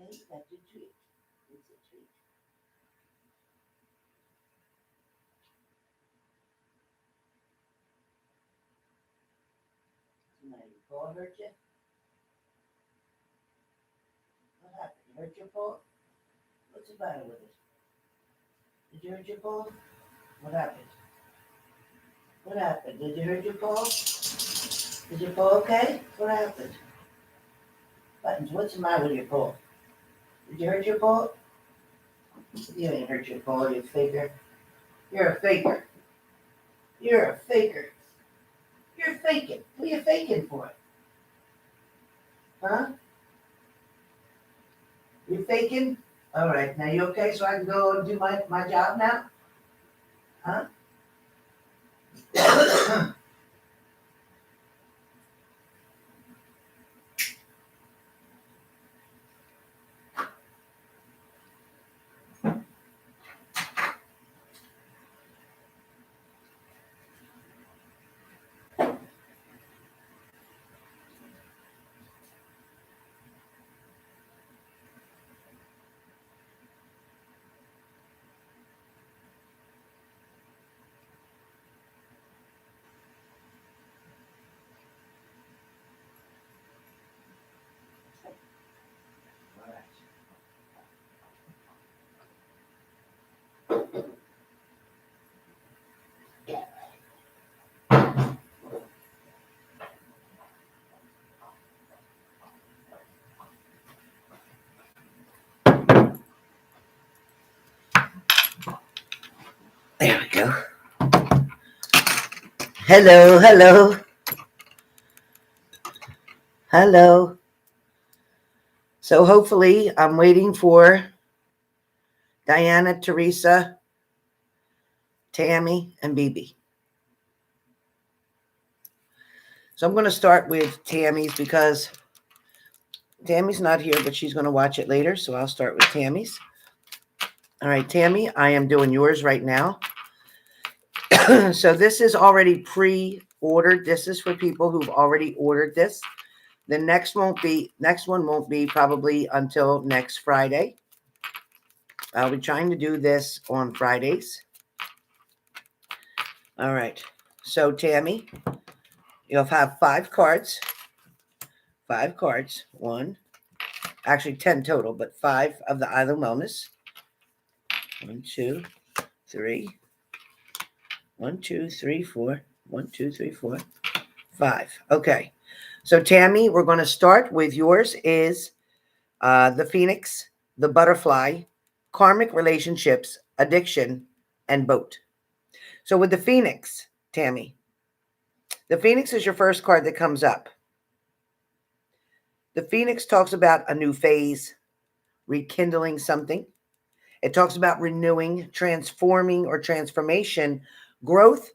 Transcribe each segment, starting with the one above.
Okay, you got your treat. It's a treat. Somebody paw hurt you? What happened? You hurt your paw? What's the matter with it? Did you hurt your paw? What happened? What happened? Did you hurt your paw? Is your paw okay? What happened? Buttons, what's the matter with your paw? Did you hurt your paw? You ain't hurt your paw, you faker. You're a faker. You're a faker. You're faking. What are you faking for? Huh? You faking? All right. Now you okay? So I can go and do my job now? Huh? All right. There we go. Hello, hello, hello. So hopefully I'm waiting for Diana, Teresa, Tammy, and Bibi. So I'm going to start with Tammy's because Tammy's not here, but she's going to watch it later. So I'll start with Tammy's. All right, Tammy, I am doing yours right now. So this is already pre-ordered. This is for people who've already ordered this. The next one won't be probably until next Friday. I'll be trying to do this on Fridays. All right. So Tammy, you'll have 5 cards. 5 cards. 10 total, but 5 of the Island Wellness. 1, 2, 3. 1, 2, 3, 4. 1, 2, 3, 4. 5. Okay. So Tammy, we're going to start with yours is the Phoenix, the Butterfly, Karmic Relationships, Addiction, and Boat. So with the Phoenix, Tammy, the Phoenix is your first card that comes up. The Phoenix talks about a new phase, rekindling something. It talks about renewing, transforming or transformation, growth,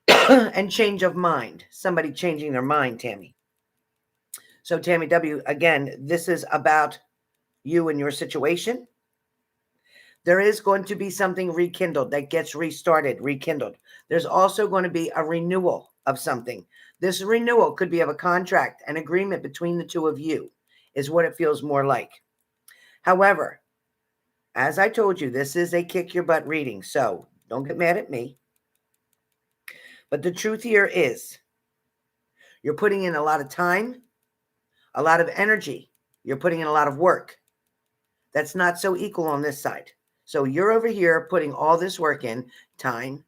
and change of mind. Somebody changing their mind, Tammy. So Tammy W., again, this is about you and your situation. There is going to be something rekindled that gets restarted, rekindled. There's also going to be a renewal of something. This renewal could be of a contract, an agreement between the two of you, is what it feels more like. However, as I told you, this is a kick your butt reading, so don't get mad at me. But the truth here is you're putting in a lot of time, a lot of energy. You're putting in a lot of work. That's not so equal on this side. So you're over here putting all this work in, time,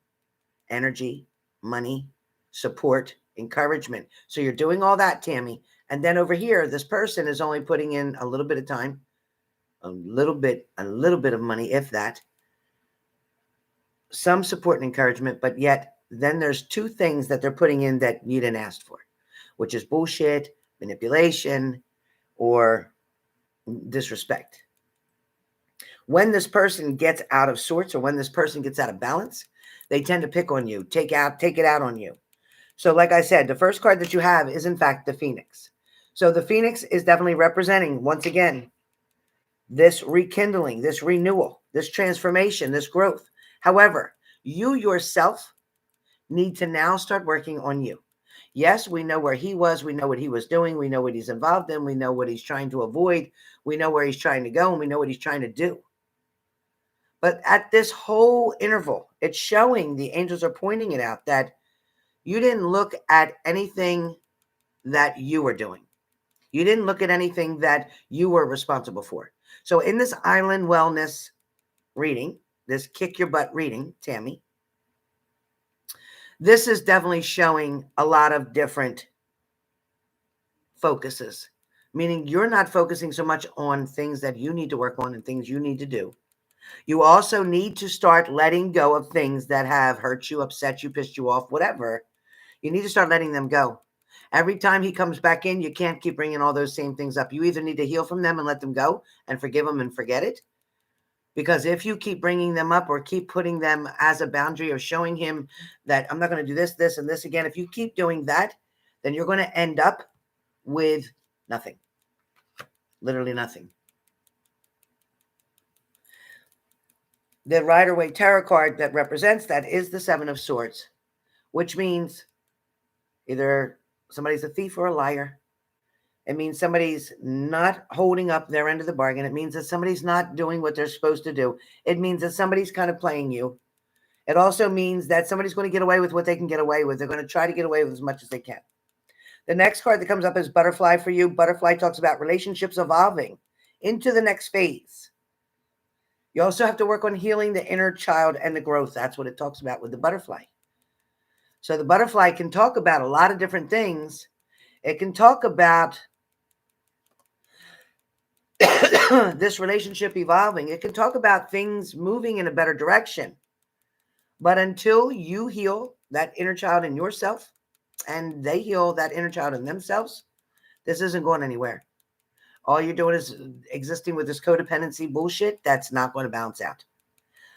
energy, money, support, encouragement. So you're doing all that, Tammy. And then over here, this person is only putting in a little bit of time, a little bit of money, if that, some support and encouragement, but yet then there's 2 things that they're putting in that you didn't ask for, which is bullshit, manipulation, or disrespect. When this person gets out of sorts or when this person gets out of balance, they tend to pick on you, take it out on you. So like I said, the first card that you have is in fact the Phoenix. So the Phoenix is definitely representing, once again, this rekindling, this renewal, this transformation, this growth. However, you yourself need to now start working on you. Yes, we know where he was. We know what he was doing. We know what he's involved in. We know what he's trying to avoid. We know where he's trying to go, and we know what he's trying to do. But at this whole interval, it's showing, the angels are pointing it out, that you didn't look at anything that you were doing. You didn't look at anything that you were responsible for. So in this island wellness reading, this kick your butt reading, Tammy, this is definitely showing a lot of different focuses, meaning you're not focusing so much on things that you need to work on and things you need to do. You also need to start letting go of things that have hurt you, upset you, pissed you off, whatever. You need to start letting them go. Every time he comes back in, you can't keep bringing all those same things up. You either need to heal from them and let them go and forgive them and forget it. Because if you keep bringing them up or keep putting them as a boundary or showing him that I'm not going to do this, this, and this again, if you keep doing that, then you're going to end up with nothing. Literally nothing. The Rider-Waite Tarot card that represents that is the Seven of Swords, which means either somebody's a thief or a liar. It means somebody's not holding up their end of the bargain. It means that somebody's not doing what they're supposed to do. It means that somebody's kind of playing you. It also means that somebody's going to get away with what they can get away with. They're going to try to get away with as much as they can. The next card that comes up is Butterfly for you. Butterfly talks about relationships evolving into the next phase. You also have to work on healing the inner child and the growth. That's what it talks about with the butterfly. So the butterfly can talk about a lot of different things. It can talk about this relationship evolving. It can talk about things moving in a better direction. But until you heal that inner child in yourself and they heal that inner child in themselves, this isn't going anywhere. All you're doing is existing with this codependency bullshit that's not going to bounce out.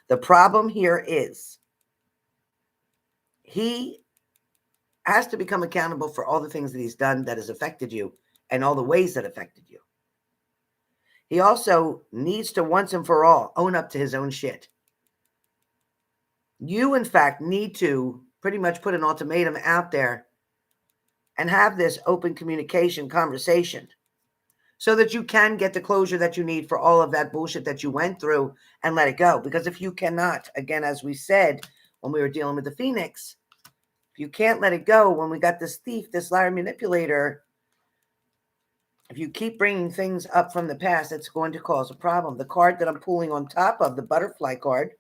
The problem here is he has to become accountable for all the things that he's done that has affected you and all the ways that affected you. He also needs to once and for all own up to his own shit. You, in fact, need to pretty much put an ultimatum out there and have this open communication conversation so that you can get the closure that you need for all of that bullshit that you went through and let it go. Because if you cannot, again, as we said when we were dealing with the Phoenix, if you can't let it go, when we got this thief, this liar manipulator, if you keep bringing things up from the past, it's going to cause a problem. The card that I'm pulling on top of the butterfly card,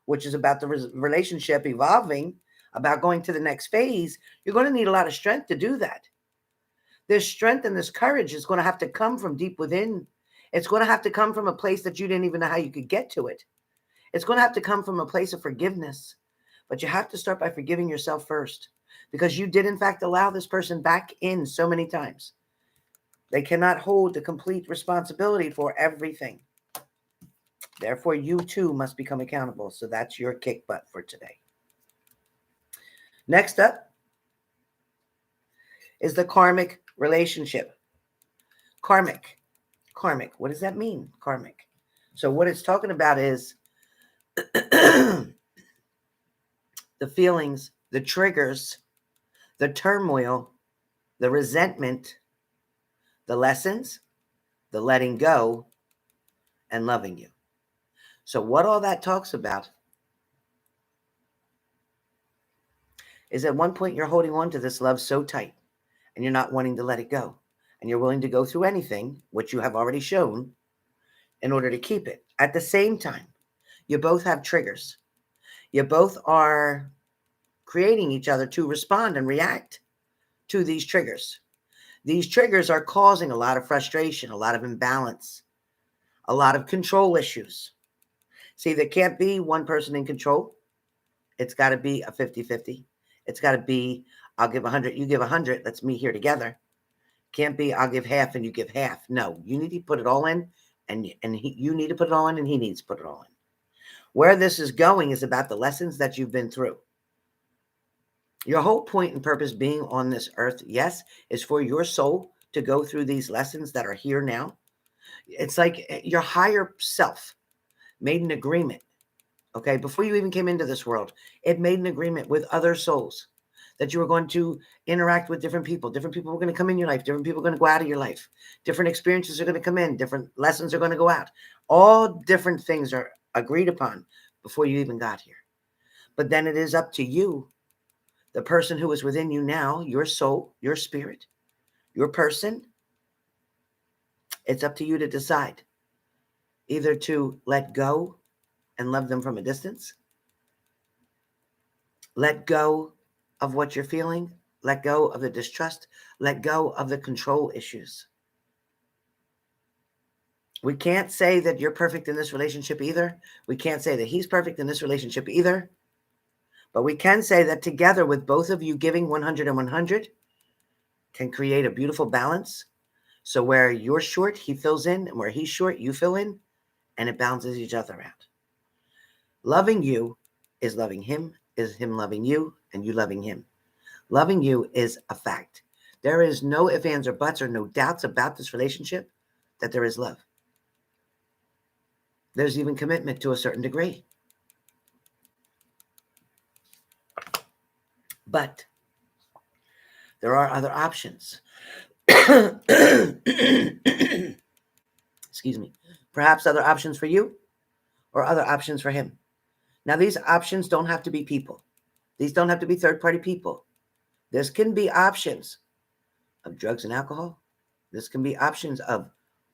which is about the relationship evolving, about going to the next phase, you're going to need a lot of strength to do that. This strength and this courage is going to have to come from deep within. It's going to have to come from a place that you didn't even know how you could get to it. It's going to have to come from a place of forgiveness. But you have to start by forgiving yourself first, because you did, in fact, allow this person back in so many times. They cannot hold the complete responsibility for everything. Therefore, you too must become accountable. So that's your kick butt for today. Next up is the karmic relationship. Karmic. What does that mean? Karmic. So what it's talking about is the feelings, the triggers, the turmoil, the resentment, the lessons, the letting go, and loving you. So what all that talks about is at one point you're holding on to this love so tight and you're not wanting to let it go. And you're willing to go through anything, which you have already shown, in order to keep it. At the same time, you both have triggers. You both are creating each other to respond and react to these triggers. These triggers are causing a lot of frustration, a lot of imbalance, a lot of control issues. See, there can't be one person in control. It's got to be a 50-50. It's got to be, I'll give 100, you give 100. Let's meet here together. Can't be, I'll give half and you give half. No, you need to put it all in, and you need to put it all in, and he needs to put it all in. Where this is going is about the lessons that you've been through. Your whole point and purpose being on this earth, yes, is for your soul to go through these lessons that are here now. It's like your higher self made an agreement, okay? Before you even came into this world, it made an agreement with other souls that you were going to interact with different people. Different people were going to come in your life. Different people are going to go out of your life. Different experiences are going to come in. Different lessons are going to go out. All different things are agreed upon before you even got here. But then it is up to you, the person who is within you now, your soul, your spirit, your person. It's up to you to decide either to let go and love them from a distance, let go of what you're feeling, let go of the distrust, let go of the control issues. We can't say that you're perfect in this relationship either. We can't say that he's perfect in this relationship either. But we can say that together, with both of you giving 100 and 100, can create a beautiful balance. So where you're short, he fills in, and where he's short, you fill in, and it balances each other out. Loving you is loving him, is him loving you, and you loving him. Loving you is a fact. There is no ifs, ands, or buts, or no doubts about this relationship that there is love. There's even commitment to a certain degree. But there are other options. Excuse me. Perhaps other options for you or other options for him. Now, these options don't have to be people. These don't have to be third-party people. This can be options of drugs and alcohol. This can be options of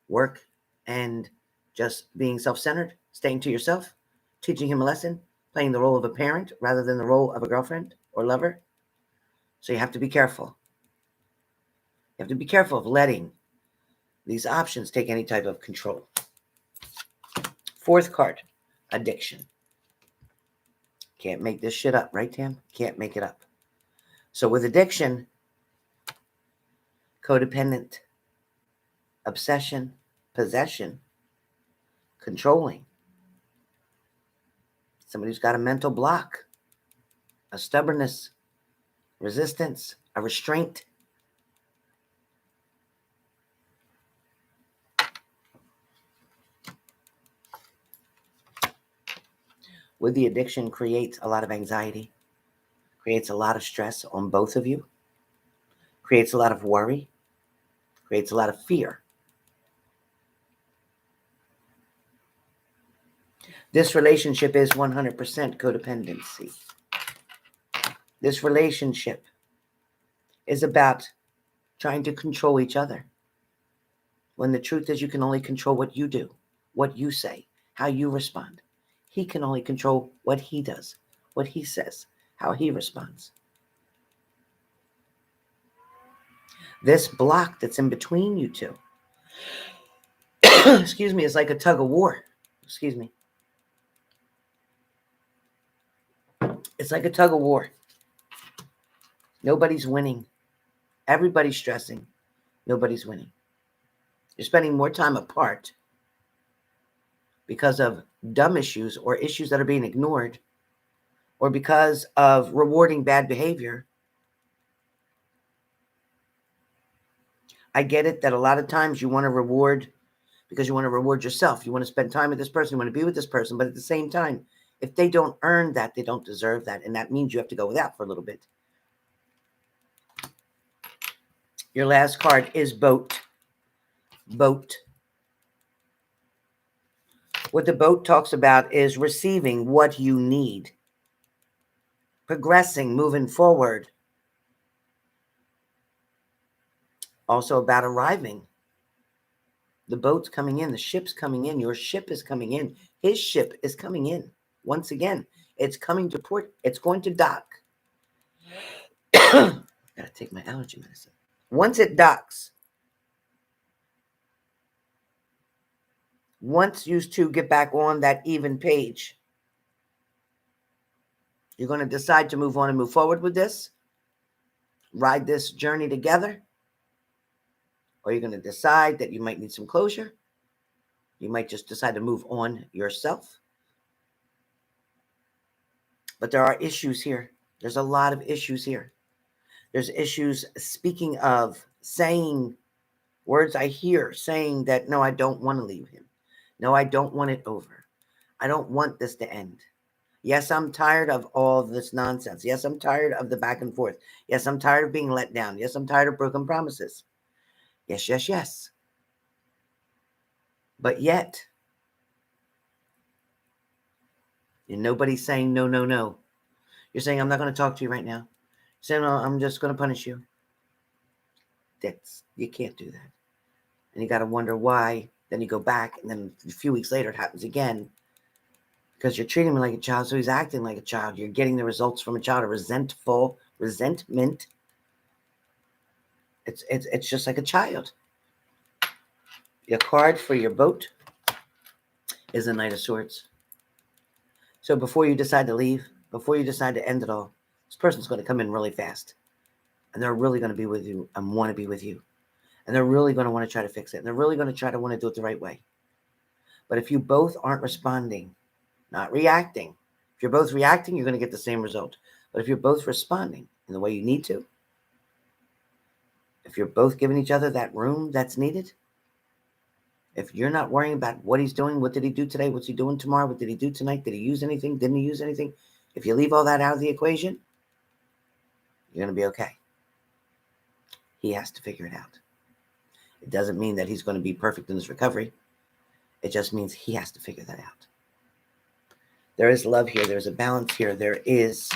work and just being self-centered, staying to yourself, teaching him a lesson, playing the role of a parent rather than the role of a girlfriend or lover. So you have to be careful. You have to be careful of letting these options take any type of control. Fourth card, addiction. Can't make this shit up, right, Tam? Can't make it up. So with addiction, codependent, obsession, possession, controlling. Somebody who's got a mental block, a stubbornness, resistance, a restraint. With the addiction creates a lot of anxiety, creates a lot of stress on both of you, creates a lot of worry, creates a lot of fear. This relationship is 100% codependency. This relationship is about trying to control each other, when the truth is you can only control what you do, what you say, how you respond. He can only control what he does, what he says, how he responds. This block that's in between you two, excuse me, is like a tug of war. Excuse me. It's like a tug of war. Nobody's winning. Everybody's stressing. Nobody's winning. You're spending more time apart because of dumb issues or issues that are being ignored, or because of rewarding bad behavior. I get it that a lot of times you want to reward because you want to reward yourself. You want to spend time with this person. You want to be with this person. But at the same time, if they don't earn that, they don't deserve that. And that means you have to go without for a little bit. Your last card is boat. Boat. What the boat talks about is receiving what you need, progressing, moving forward. Also about arriving. The boat's coming in. The ship's coming in. Your ship is coming in. His ship is coming in. Once again, it's coming to port. It's going to dock. Gotta take my allergy medicine. Once it docks, once you two get back on that even page, you're going to decide to move on and move forward with this, ride this journey together, or you're going to decide that you might need some closure. You might just decide to move on yourself. But there are issues here. There's a lot of issues here. There's issues, speaking of, saying words I hear, saying that, no, I don't want to leave him. No, I don't want it over. I don't want this to end. Yes, I'm tired of all this nonsense. Yes, I'm tired of the back and forth. Yes, I'm tired of being let down. Yes, I'm tired of broken promises. Yes, yes, yes. But yet, nobody's saying no, no, no. You're saying, I'm not going to talk to you right now. You're saying, no, I'm just going to punish you. You can't do that. And you got to wonder why. Then you go back, and then a few weeks later, it happens again. Because you're treating him like a child, so he's acting like a child. You're getting the results from a child, a resentment. It's just like a child. Your card for your boat is a Knight of Swords. So before you decide to leave, before you decide to end it all, this person's going to come in really fast. And they're really going to be with you and want to be with you. And they're really going to want to try to fix it. And they're really going to try to want to do it the right way. But if you both aren't responding, not reacting, if you're both reacting, you're going to get the same result. But if you're both responding in the way you need to, if you're both giving each other that room that's needed, if you're not worrying about what he's doing, what did he do today, what's he doing tomorrow, what did he do tonight, did he use anything, didn't he use anything, if you leave all that out of the equation, you're going to be okay. He has to figure it out. It doesn't mean that he's going to be perfect in his recovery. It just means he has to figure that out. There is love here. There's a balance here. There is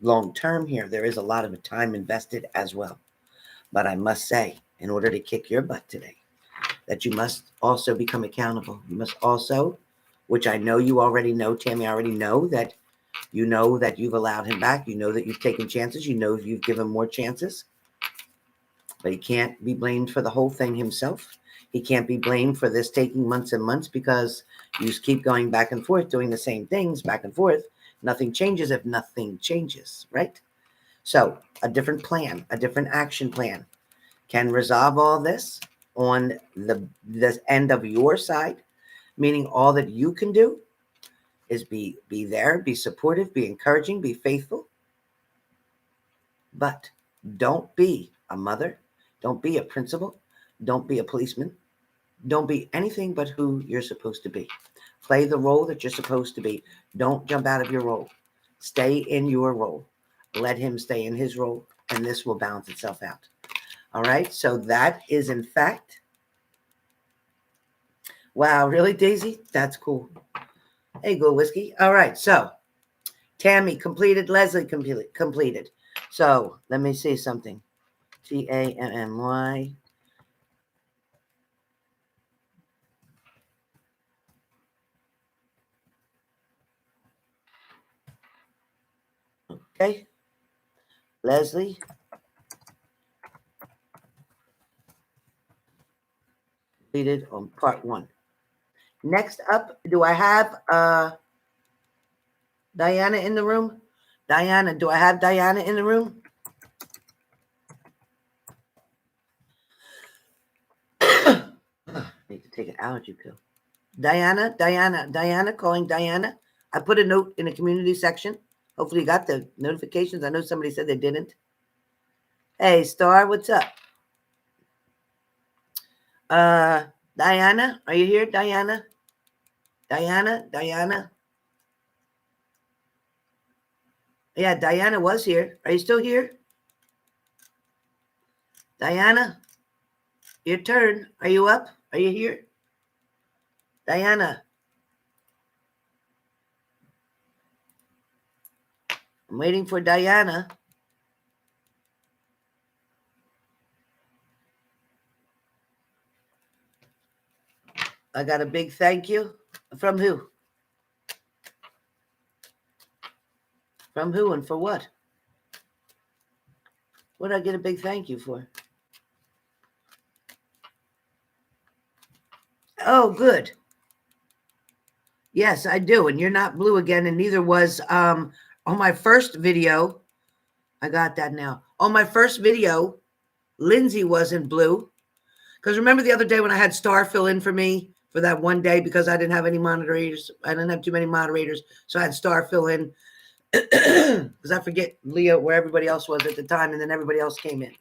long term here. There is a lot of time invested as well. But I must say, in order to kick your butt today, that you must also become accountable. You must also, which I know you already know, Tammy, I already know that you've allowed him back. You know that you've taken chances. You know you've given more chances. But he can't be blamed for the whole thing himself. He can't be blamed for this taking months and months because you just keep going back and forth, doing the same things back and forth. Nothing changes if nothing changes, right? So a different plan, a different action plan can resolve all this on the end of your side, meaning all that you can do is be there, be supportive, be encouraging, be faithful. But don't be a mother. Don't be a principal. Don't be a policeman. Don't be anything but who you're supposed to be. Play the role that you're supposed to be. Don't jump out of your role. Stay in your role. Let him stay in his role, and this will balance itself out. All right, so that is in fact, wow, really, Daisy? That's cool. Hey, go whiskey. All right, so Tammy completed, Leslie completed. So let me see something. Tammy. Okay. Leslie. Completed on part 1. Next up, do I have Diana in the room? Diana, do I have Diana in the room? Need to take an allergy pill. Diana, calling Diana. I put a note in the community section. Hopefully you got the notifications. I know somebody said they didn't. Hey, Star, what's up? Diana, are you here, Diana? Diana. Yeah, Diana was here. Are you still here? Diana, your turn. Are you up? Are you here? Diana. I'm waiting for Diana. I got a big thank you. From who? From who and for what? What did I get a big thank you for? Oh, good. Yes, I do. And you're not blue again, and neither was on my first video. I got that now. On my first video, Lindsay wasn't blue. Because remember the other day when I had Star fill in for me for that one day because I didn't have any moderators. I didn't have too many moderators. So I had Star fill in because I forget Leah where everybody else was at the time, and then everybody else came in.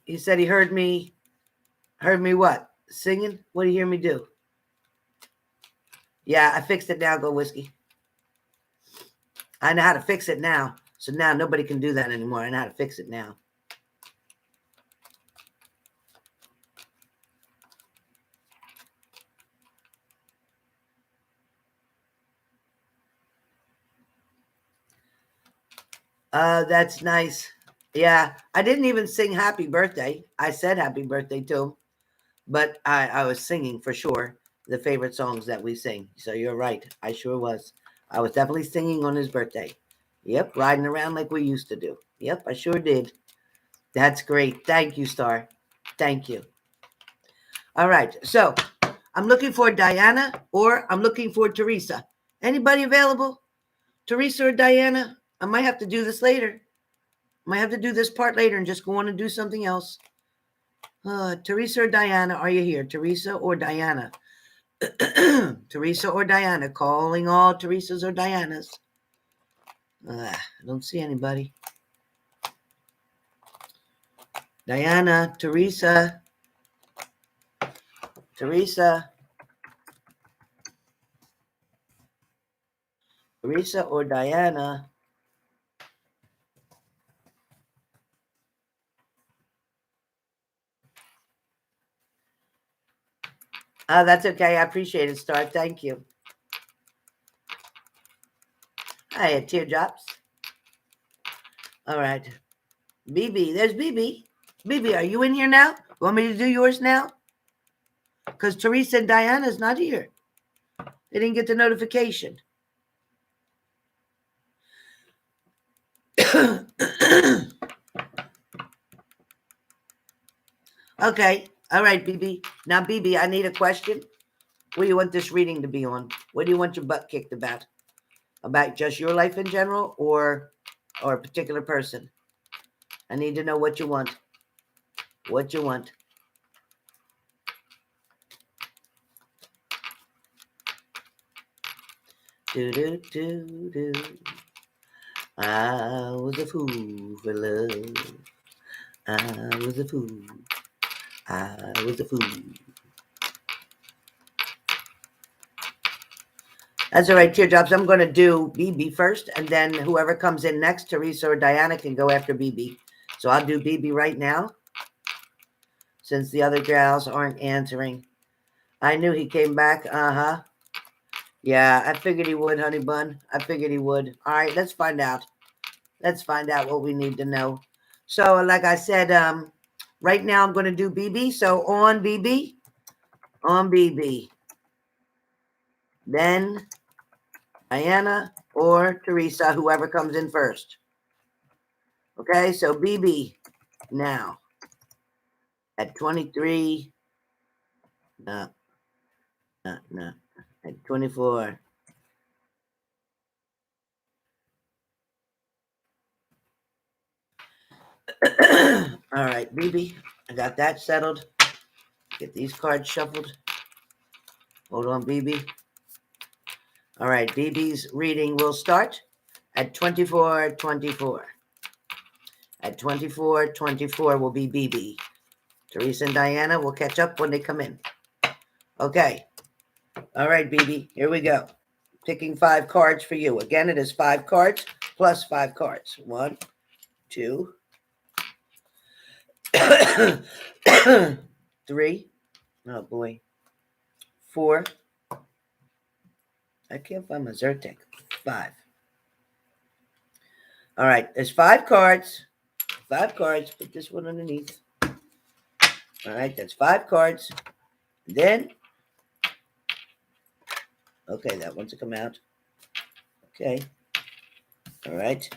He said he heard me what? Singing? What did he hear me do? Yeah, I fixed it now. Go Whiskey. I know how to fix it now. So now nobody can do that anymore. I know how to fix it now. That's nice. Yeah, I didn't even sing happy birthday. I said happy birthday to him, but I was singing for sure the favorite songs that we sing. So you're right. I sure was. I was definitely singing on his birthday. Yep, riding around like we used to do. Yep, I sure did. That's great. Thank you, Star. Thank you. All right. So I'm looking for Diana or I'm looking for Teresa. Anybody available? Teresa or Diana? I might have to do this later. Might have to do this part later and just go on and do something else. Teresa or Diana, are you here? Teresa or Diana? Teresa or Diana? Calling all Teresas or Dianas. I don't see anybody. Diana, Teresa. Teresa. Teresa or Diana? That's okay. I appreciate it, Star. Thank you. Hi, teardrops. All right. Bibi, there's Bibi. Bibi, are you in here now? Want me to do yours now? Because Teresa and Diana's not here. They didn't get the notification. Okay. All right, Bibi. Now, Bibi, I need a question. What do you want this reading to be on? What do you want your butt kicked about? About just your life in general or a particular person? I need to know what you want. What you want. Do do do do. I was a fool for love. I was a fool. I was a fool. That's all right, teardrops. I'm going to do Bibi first, and then whoever comes in next, Teresa or Diana, can go after Bibi. So I'll do Bibi right now, since the other gals aren't answering. I knew he came back. Uh-huh. Yeah, I figured he would, honey bun. I figured he would. All right, let's find out. Let's find out what we need to know. So, like I said, right now I'm going to do Bibi. So on Bibi. On Bibi. Then Diana or Teresa, whoever comes in first. Okay, so Bibi now at 23. No, no. At 24. All right, Bibi, I got that settled. Get these cards shuffled. Hold on, Bibi. All right, Bibi's reading will start at 24:24. At 24:24 will be Bibi. Teresa and Diana will catch up when they come in. Okay. All right, Bibi, here we go. Picking 5 cards for you. Again, it is 5 cards plus 5 cards. 1, 2, 3. Oh boy. 4. I can't find my Zyrtec. 5. All right, there's 5 cards. 5 cards. Put this one underneath. All right, that's 5 cards. Then, okay, that one's to come out. Okay. All right.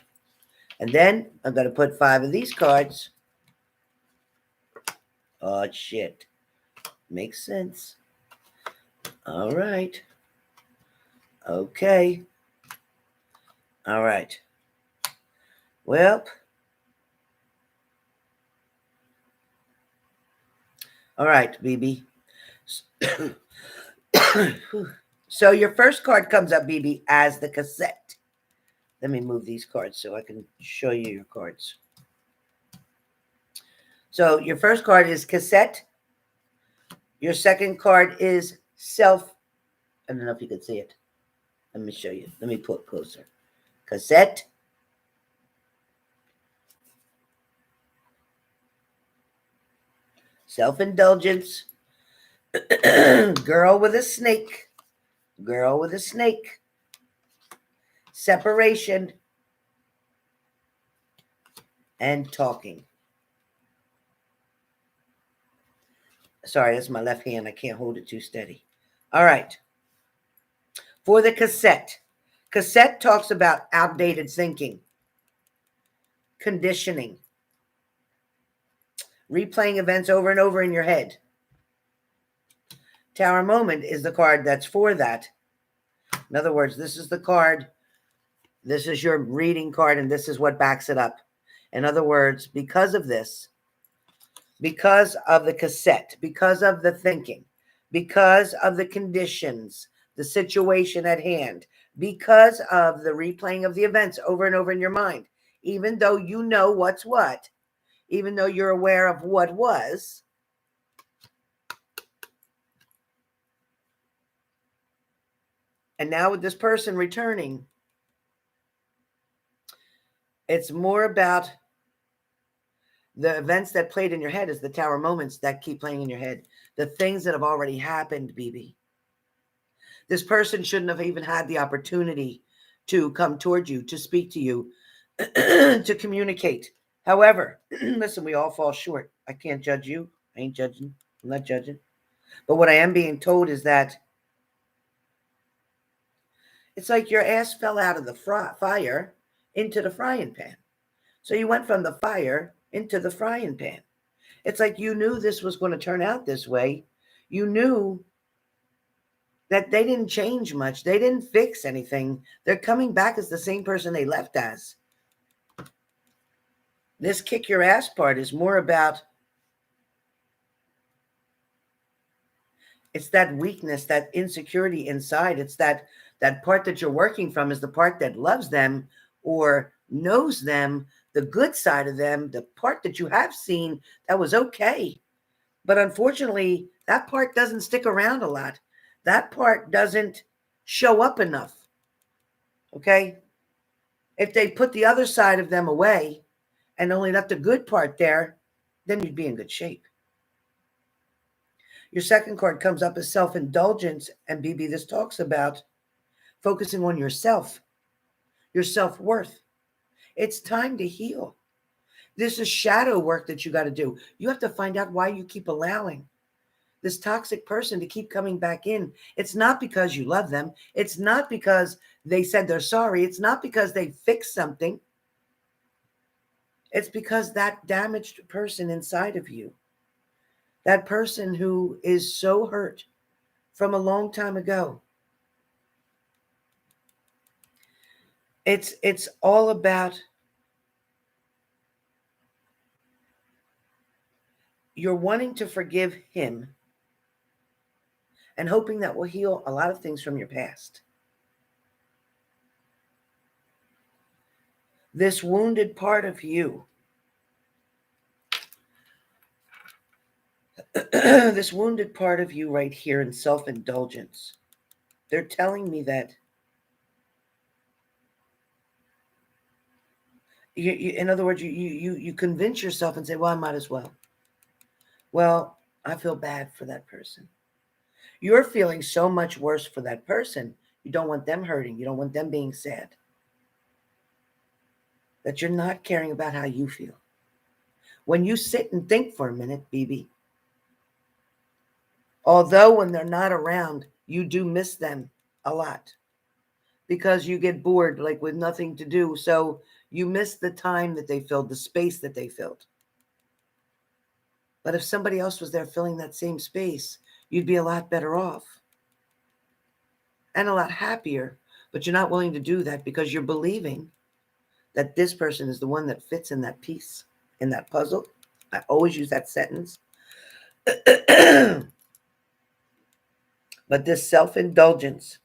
And then I'm going to put 5 of these cards. Oh, shit. Makes sense. All right. Okay. All right. Well. All right, Bibi. So your first card comes up, Bibi, as the cassette. Let me move these cards so I can show you your cards. So your first card is cassette. Your second card is self I don't know if you could see it. Let me show you. Let me pull it closer. Cassette. Self-indulgence. Girl with a snake. Girl with a snake. Separation. And talking. Sorry, that's my left hand. I can't hold it too steady. All right. For the cassette. Cassette talks about outdated thinking, conditioning, replaying events over and over in your head. Tower Moment is the card that's for that. In other words, this is the card. This is your reading card, and this is what backs it up. In other words, because of this, because of the cassette, because of the thinking, because of the conditions, the situation at hand, because of the replaying of the events over and over in your mind, even though you know what's what, even though you're aware of what was, and now with this person returning, it's more about the events that played in your head is the tower moments that keep playing in your head. The things that have already happened, Bibi. This person shouldn't have even had the opportunity to come toward you, to speak to you, to communicate. However, listen, we all fall short. I can't judge you. I ain't judging. I'm not judging. But what I am being told is that it's like your ass fell out of the fire into the frying pan. So you went from the fire into the frying pan. It's like you knew this was going to turn out this way. You knew that they didn't change much. They didn't fix anything. They're coming back as the same person they left as. This kick your ass part is more about, it's that weakness, that insecurity inside. It's that part that you're working from is the part that loves them or knows them, the good side of them, the part that you have seen that was okay. But unfortunately, that part doesn't stick around a lot. That part doesn't show up enough. Okay? If they put the other side of them away and only left the good part there, then you'd be in good shape. Your second card comes up as self-indulgence, and Bibi, this talks about focusing on yourself, your self-worth. It's time to heal. This is shadow work that you got to do. You have to find out why you keep allowing this toxic person to keep coming back in. It's not because you love them. It's not because they said they're sorry. It's not because they fixed something. It's because that damaged person inside of you, that person who is so hurt from a long time ago, it's all about you're wanting to forgive him and hoping that will heal a lot of things from your past. This wounded part of you, this wounded part of you right here in self-indulgence, they're telling me that you in other words, you convince yourself and say, well, I might as well. Well, I feel bad for that person. You're feeling so much worse for that person. You don't want them hurting. You don't want them being sad. That you're not caring about how you feel. When you sit and think for a minute, Bibi, although when they're not around, you do miss them a lot because you get bored, like with nothing to do. So you miss the time that they filled, the space that they filled. But if somebody else was there filling that same space, you'd be a lot better off and a lot happier. But you're not willing to do that because you're believing that this person is the one that fits in that piece, in that puzzle. I always use that sentence. But this self-indulgence,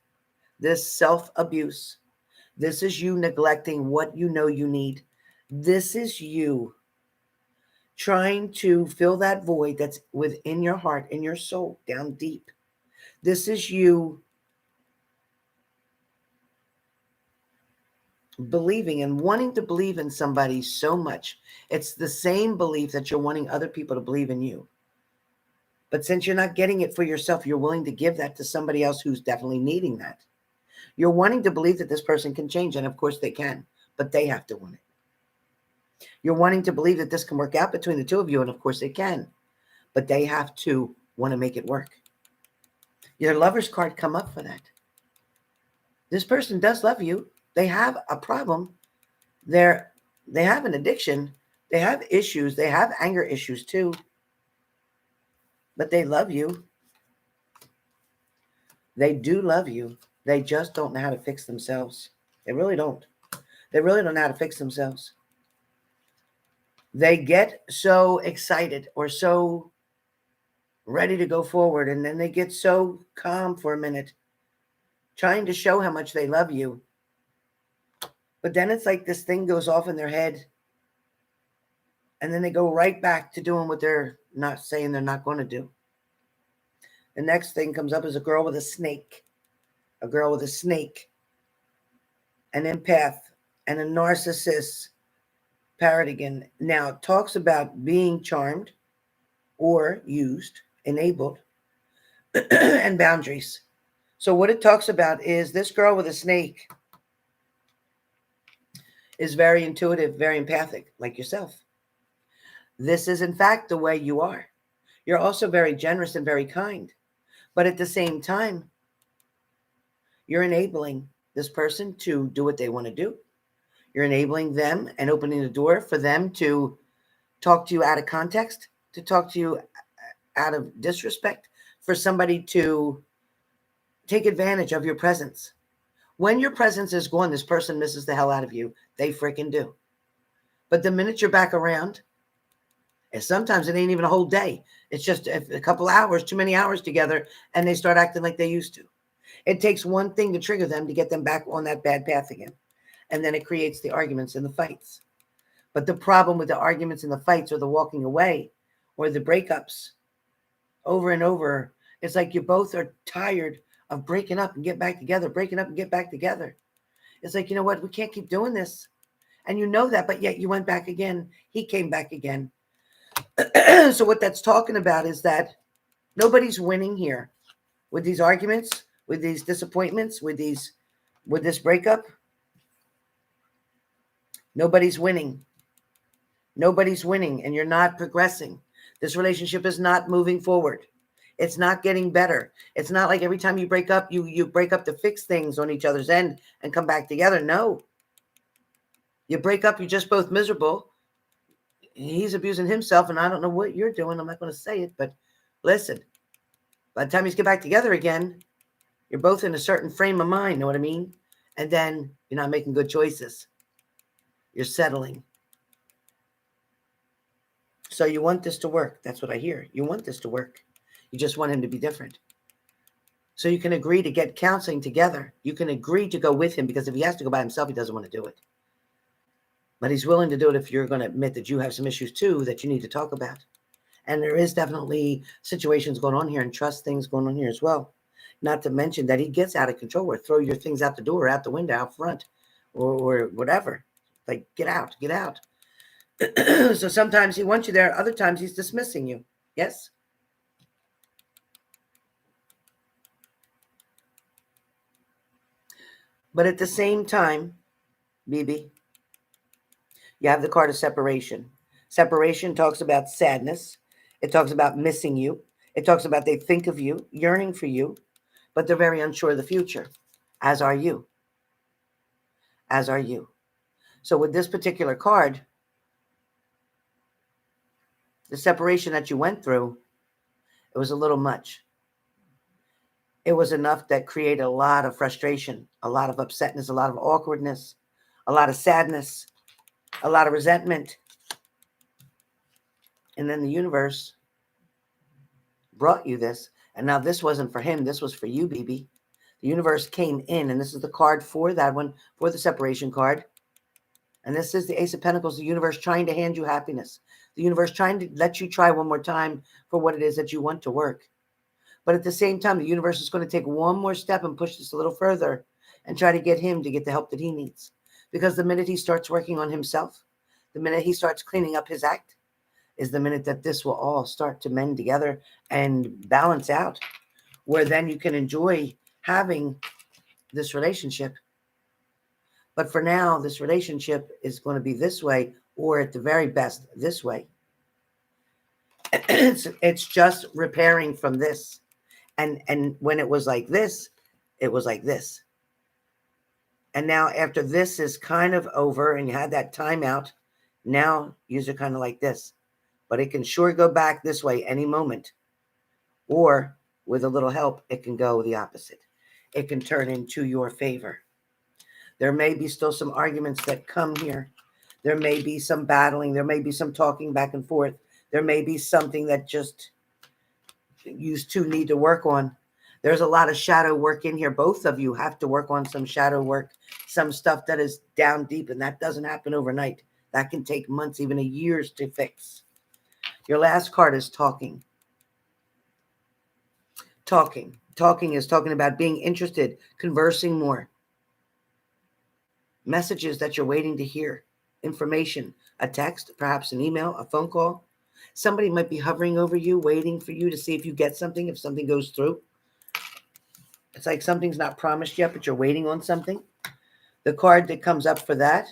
this self-abuse, this is you neglecting what you know you need. This is you trying to fill that void that's within your heart, in your soul, down deep. This is you believing and wanting to believe in somebody so much. It's the same belief that you're wanting other people to believe in you. But since you're not getting it for yourself, you're willing to give that to somebody else who's definitely needing that. You're wanting to believe that this person can change, and of course they can, but they have to want it. You're wanting to believe that this can work out between the two of you, and of course it can, but they have to want to make it work. Your Lover's card come up for that. This person does love you. They have a problem. They have an addiction. They have issues. They have anger issues too. But they love you. They do love you. They just don't know how to fix themselves. They really don't. They really don't know how to fix themselves. They get so excited or so ready to go forward, and then they get so calm for a minute, trying to show how much they love you. But then it's like this thing goes off in their head, and then they go right back to doing what they're not saying they're not going to do. The next thing comes up is a girl with a snake. A girl with a snake, an empath, and a narcissist paradigm. Now, it talks about being charmed or used, enabled, and boundaries. So what it talks about is this girl with a snake is very intuitive, very empathic, like yourself. This is, in fact, the way you are. You're also very generous and very kind. But at the same time, you're enabling this person to do what they want to do. You're enabling them and opening the door for them to talk to you out of context, to talk to you out of disrespect, for somebody to take advantage of your presence. When your presence is gone, this person misses the hell out of you. They freaking do. But the minute you're back around, and sometimes it ain't even a whole day. It's just a couple hours, too many hours together, and they start acting like they used to. It takes one thing to trigger them to get them back on that bad path again. And then it creates the arguments and the fights. But the problem with the arguments and the fights or the walking away or the breakups over and over, it's like you both are tired of breaking up and get back together, breaking up and get back together. It's like, you know what? We can't keep doing this. And you know that, but yet you went back again. He came back again. So what that's talking about is that nobody's winning here with these arguments, with these disappointments, with this breakup. Nobody's winning. Nobody's winning, and you're not progressing. This relationship is not moving forward. It's not getting better. It's not like every time you break up, you break up to fix things on each other's end and come back together. No. You break up, you're just both miserable. He's abusing himself, and I don't know what you're doing. I'm not going to say it, but listen. By the time you get back together again, you're both in a certain frame of mind, know what I mean? And then you're not making good choices. You're settling. So you want this to work. That's what I hear. You want this to work. You just want him to be different. So you can agree to get counseling together. You can agree to go with him, because if he has to go by himself, he doesn't want to do it. But he's willing to do it if you're going to admit that you have some issues too that you need to talk about. And there is definitely situations going on here and trust things going on here as well. Not to mention that he gets out of control or throw your things out the door, out the window, out front, or whatever. Like, get out, get out. So sometimes he wants you there. Other times he's dismissing you. Yes? But at the same time, Bibi, you have the card of separation. Separation talks about sadness. It talks about missing you. It talks about they think of you, yearning for you, but they're very unsure of the future, as are you. As are you. So with this particular card, the separation that you went through, it was a little much. It was enough that created a lot of frustration, a lot of upsetness, a lot of awkwardness, a lot of sadness, a lot of resentment. And then the universe brought you this. And now this wasn't for him. This was for you, Bibi. The universe came in, and this is the card for that one, for the separation card. And this is the Ace of Pentacles, the universe trying to hand you happiness. The universe trying to let you try one more time for what it is that you want to work. But at the same time, the universe is going to take one more step and push this a little further and try to get him to get the help that he needs. Because the minute he starts working on himself, the minute he starts cleaning up his act, is the minute that this will all start to mend together and balance out, where then you can enjoy having this relationship. But for now, this relationship is going to be this way, or at the very best, this way. It's just repairing from this. And when it was like this, it was like this. And now after this is kind of over and you had that timeout, now you're kind of like this. But it can sure go back this way any moment. Or with a little help, it can go the opposite. It can turn into your favor. There may be still some arguments that come here. There may be some battling. There may be some talking back and forth. There may be something that just you two need to work on. There's a lot of shadow work in here. Both of you have to work on some shadow work, some stuff that is down deep, and that doesn't happen overnight. That can take months, even years to fix. Your last card is talking. Talking is talking about being interested, conversing more. Messages that you're waiting to hear, information, a text, perhaps an email, a phone call. Somebody might be hovering over you, waiting for you to see if you get something, if something goes through. It's like something's not promised yet, but you're waiting on something. The card that comes up for that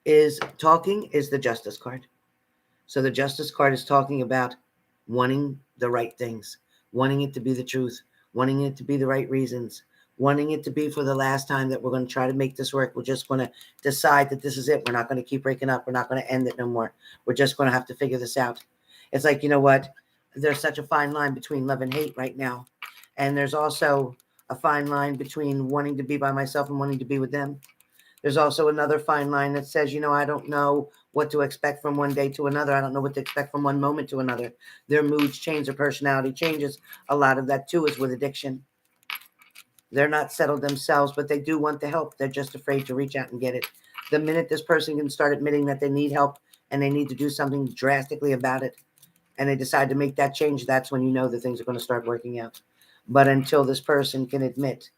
is talking, is the Justice card. So the Justice card is talking about wanting the right things, wanting it to be the truth, wanting it to be the right reasons, wanting it to be for the last time that we're going to try to make this work. We're just going to decide that this is it. We're not going to keep breaking up. We're not going to end it no more. We're just going to have to figure this out. It's like, you know what? There's such a fine line between love and hate right now. And there's also a fine line between wanting to be by myself and wanting to be with them. There's also another fine line that says, you know, I don't know what to expect from one day to another. I don't know what to expect from one moment to another. Their moods change, their personality changes. A lot of that, too, is with addiction. They're not settled themselves, but they do want the help. They're just afraid to reach out and get it. The minute this person can start admitting that they need help and they need to do something drastically about it, and they decide to make that change, that's when you know that things are going to start working out. But until this person can admit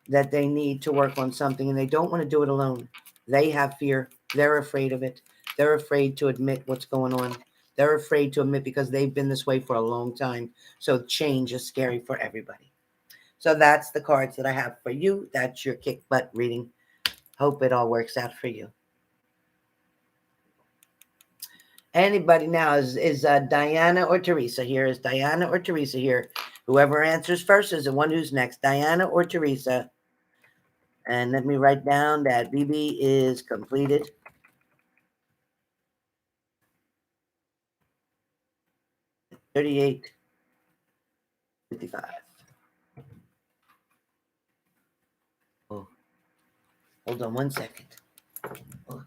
that they need to work on something and they don't want to do it alone, they have fear. They're afraid of it. They're afraid to admit what's going on. They're afraid to admit because they've been this way for a long time. So change is scary for everybody. So that's the cards that I have for you. That's your kick butt reading. Hope it all works out for you. Anybody now is Diana or Teresa here? Is Diana or Teresa here? Whoever answers first is the one who's next. Diana or Teresa? And let me write down that Bibi is completed. 38:55. Oh, hold on one second. Oh.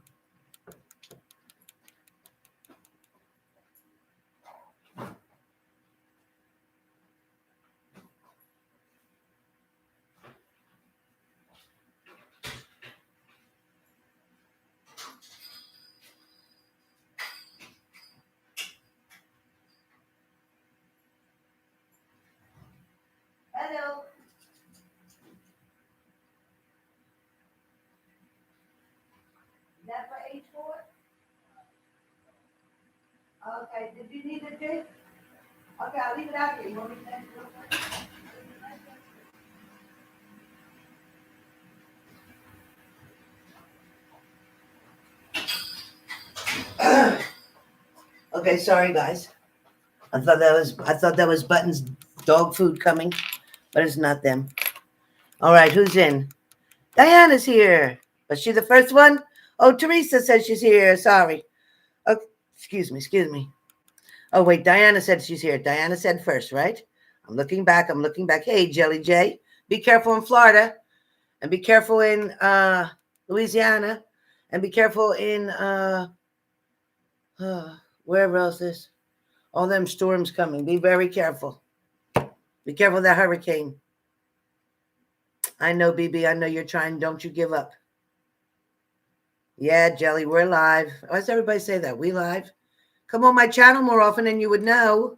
Hello. Is that for H4? Okay. Did you need a drink? Okay, I'll leave it out here. You want me to send it? Okay, sorry guys. I thought that was Button's dog food coming, but it's not them. All right, who's in? Diana's here. Was she the first one? Oh, Teresa says she's here. Sorry. Oh, excuse me. Oh, wait, Diana said she's here. Diana said first, right? I'm looking back. Hey, Jelly J, be careful in Florida, and be careful in Louisiana, and be careful in wherever else is. All them storms coming. Be very careful. Be careful of that hurricane. I know, Bibi. I know you're trying. Don't you give up. Yeah, Jelly, we're live. Why does everybody say that? We live? Come on my channel more often and you would know.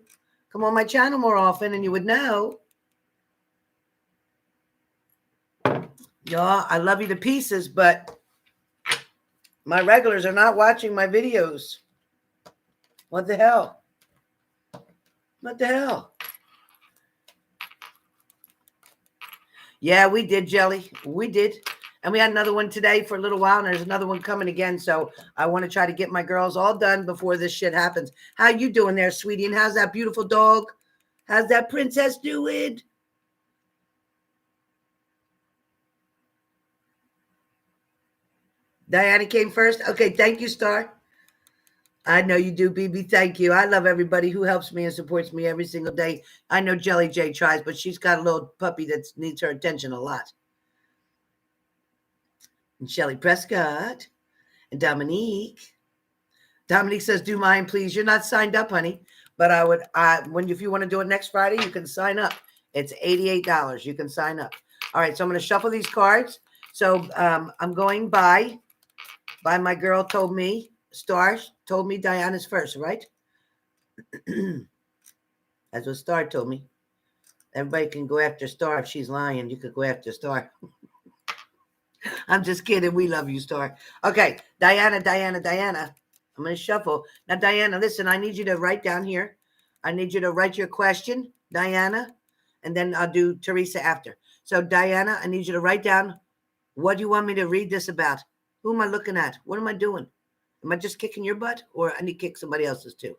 Come on my channel more often and you would know. Y'all, I love you to pieces, but my regulars are not watching my videos. What the hell? What the hell? Yeah, we did, Jelly. We did. And we had another one today for a little while, and there's another one coming again. So I want to try to get my girls all done before this shit happens. How you doing there, sweetie? And how's that beautiful dog? How's that princess doing? Diana came first. Okay, thank you, Star. I know you do, Bibi. Thank you. I love everybody who helps me and supports me every single day. I know Jelly J tries, but she's got a little puppy that needs her attention a lot. And Shelly Prescott and Dominique. Dominique says, "Do mine, please." You're not signed up, honey, but if you want to do it next Friday, you can sign up. It's $88. You can sign up. All right, so I'm going to shuffle these cards. So I'm going by my girl told me. Star told me Diana's first, right? That's what Star told me. Everybody can go after Star if she's lying. You could go after Star. I'm just kidding. We love you, Star. Okay, Diana. I'm going to shuffle. Now, Diana, listen, I need you to write down here. I need you to write your question, Diana, and then I'll do Teresa after. So, Diana, I need you to write down, what do you want me to read this about? Who am I looking at? What am I doing? Am I just kicking your butt, or I need to kick somebody else's too?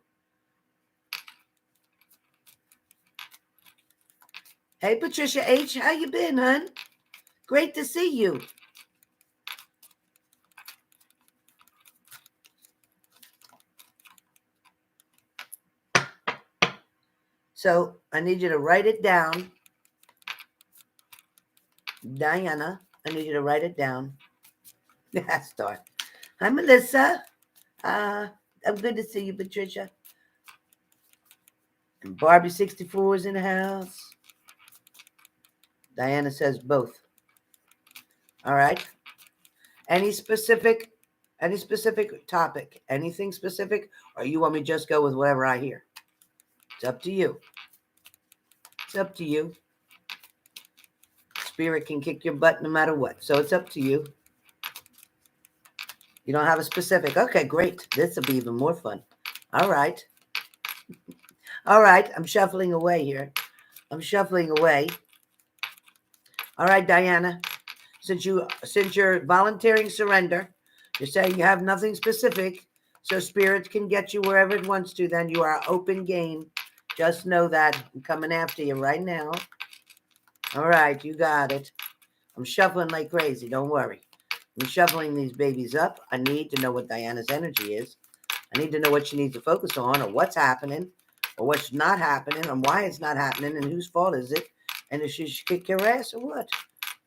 Hey, Patricia H., how you been, hon? Great to see you. So I need you to write it down. Diana, I need you to write it down. Yeah, Star. Hi, Melissa. I'm good to see you, Patricia. And Barbie 64 is in the house. Diana says both. All right. Any specific topic? Anything specific? Or you want me to just go with whatever I hear? It's up to you. It's up to you. Spirit can kick your butt no matter what. So it's up to you. You don't have a specific. Okay, great. This will be even more fun. All right. All right. I'm shuffling away here. I'm shuffling away. All right, Diana. Since you're volunteering surrender, you're saying you have nothing specific, so Spirit can get you wherever it wants to, then you are open game. Just know that. I'm coming after you right now. All right, you got it. I'm shuffling like crazy. Don't worry. I'm shuffling these babies up. I need to know what Diana's energy is. I need to know what she needs to focus on, or what's happening, or what's not happening, and why it's not happening, and whose fault is it, and if she should kick her ass or what.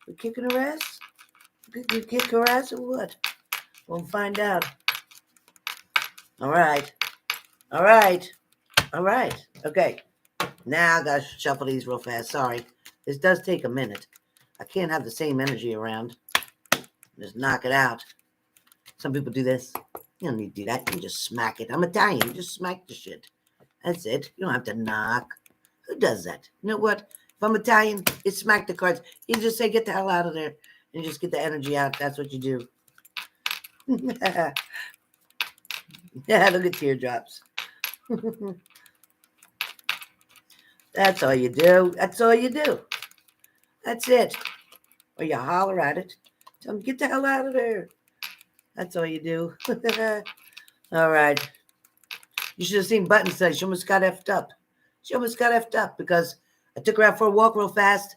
We kicking her ass? You kick her ass or what? We'll find out. All right. All right. All right. Okay. Now I gotta shuffle these real fast. Sorry. This does take a minute. I can't have the same energy around. Just knock it out. Some people do this. You don't need to do that. You can just smack it. I'm Italian. You just smack the shit. That's it. You don't have to knock. Who does that? You know what? If I'm Italian, it's smack the cards. You just say, get the hell out of there. And just get the energy out. That's what you do. Yeah, look at teardrops. That's all you do. That's all you do. That's it. Or you holler at it. Tell them, get the hell out of there. That's all you do. All right. You should have seen Button say she almost got effed up. She almost got effed up because I took her out for a walk real fast.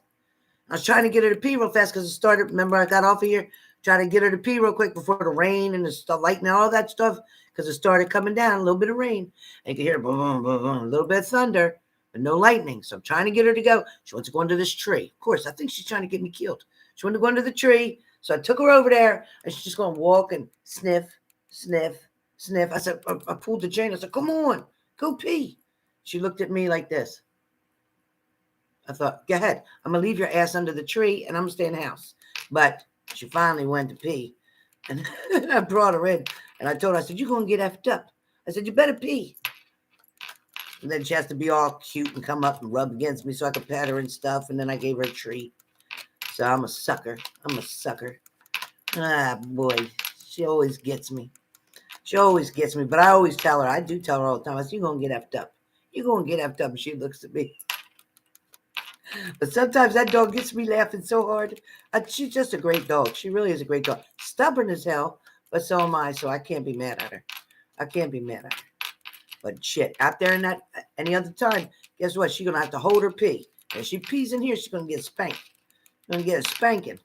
I was trying to get her to pee real fast because it started. Remember, I got off of here trying to get her to pee real quick before the rain and the lightning and all that stuff because it started coming down, a little bit of rain. And you could hear boom, boom, boom, boom, a little bit of thunder, but no lightning. So I'm trying to get her to go. She wants to go under this tree. Of course, I think she's trying to get me killed. She wanted to go under the tree. So I took her over there and she's just going to walk and sniff, sniff, sniff. I said, I pulled the chain. I said, come on, go pee. She looked at me like this. I thought, go ahead. I'm going to leave your ass under the tree and I'm going to stay in the house. But she finally went to pee. And I brought her in. And I told her, I said, you're going to get effed up. I said, you better pee. And then she has to be all cute and come up and rub against me so I could pet her and stuff. And then I gave her a treat. So I'm a sucker. I'm a sucker. Ah, boy. She always gets me. She always gets me. But I always tell her, I do tell her all the time, I said, you're going to get effed up. You're going to get effed up. And she looks at me. But sometimes that dog gets me laughing so hard. She's just a great dog. She really is a great dog. Stubborn as hell, but so am I, so I can't be mad at her. I can't be mad at her. But shit, out there in that any other time, guess what? She's going to have to hold her pee. If she pees in here, she's going to get spanked. She's going to get a spanking.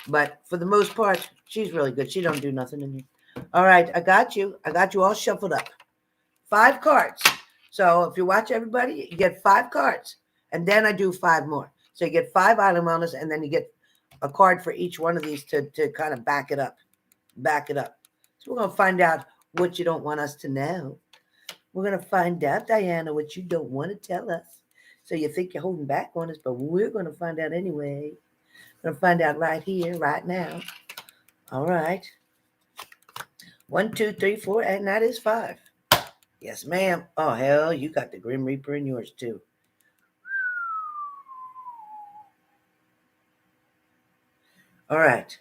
But for the most part, she's really good. She don't do nothing in here. All right, I got you. I got you all shuffled up. 5 cards. So if you watch everybody, you get 5 cards. And then I do 5 more. So you get 5 item wellness, and then you get a card for each one of these to kind of back it up. Back it up. So we're going to find out what you don't want us to know. We're going to find out, Diana, what you don't want to tell us. So you think you're holding back on us, but we're going to find out anyway. We're going to find out right here, right now. All right. 1, 2, 3, 4, and that is 5. Yes, ma'am. Oh, hell, you got the Grim Reaper in yours, too. All right.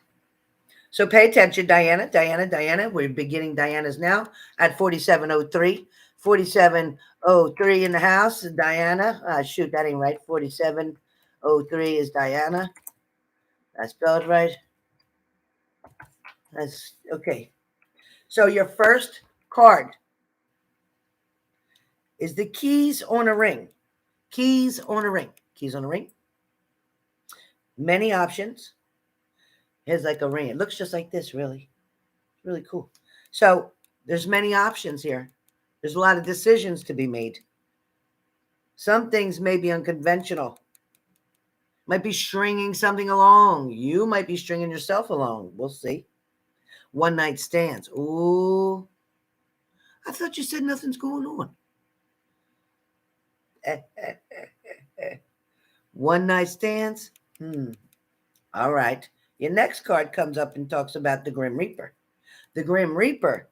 So pay attention, Diana. Diana. We're beginning Diana's now at 4703. 4703 in the house. Diana. Shoot, that ain't right. 4703 is Diana. I spelled right. That's okay. So your first card is the keys on a ring. Keys on a ring. Keys on a ring. Many options. Here's like a ring. It looks just like this, really. Really cool. So there's many options here. There's a lot of decisions to be made. Some things may be unconventional. Might be stringing something along. You might be stringing yourself along. We'll see. One night stands. Ooh. I thought you said nothing's going on. One night stands? All right. Your next card comes up and talks about the Grim Reaper. The Grim Reaper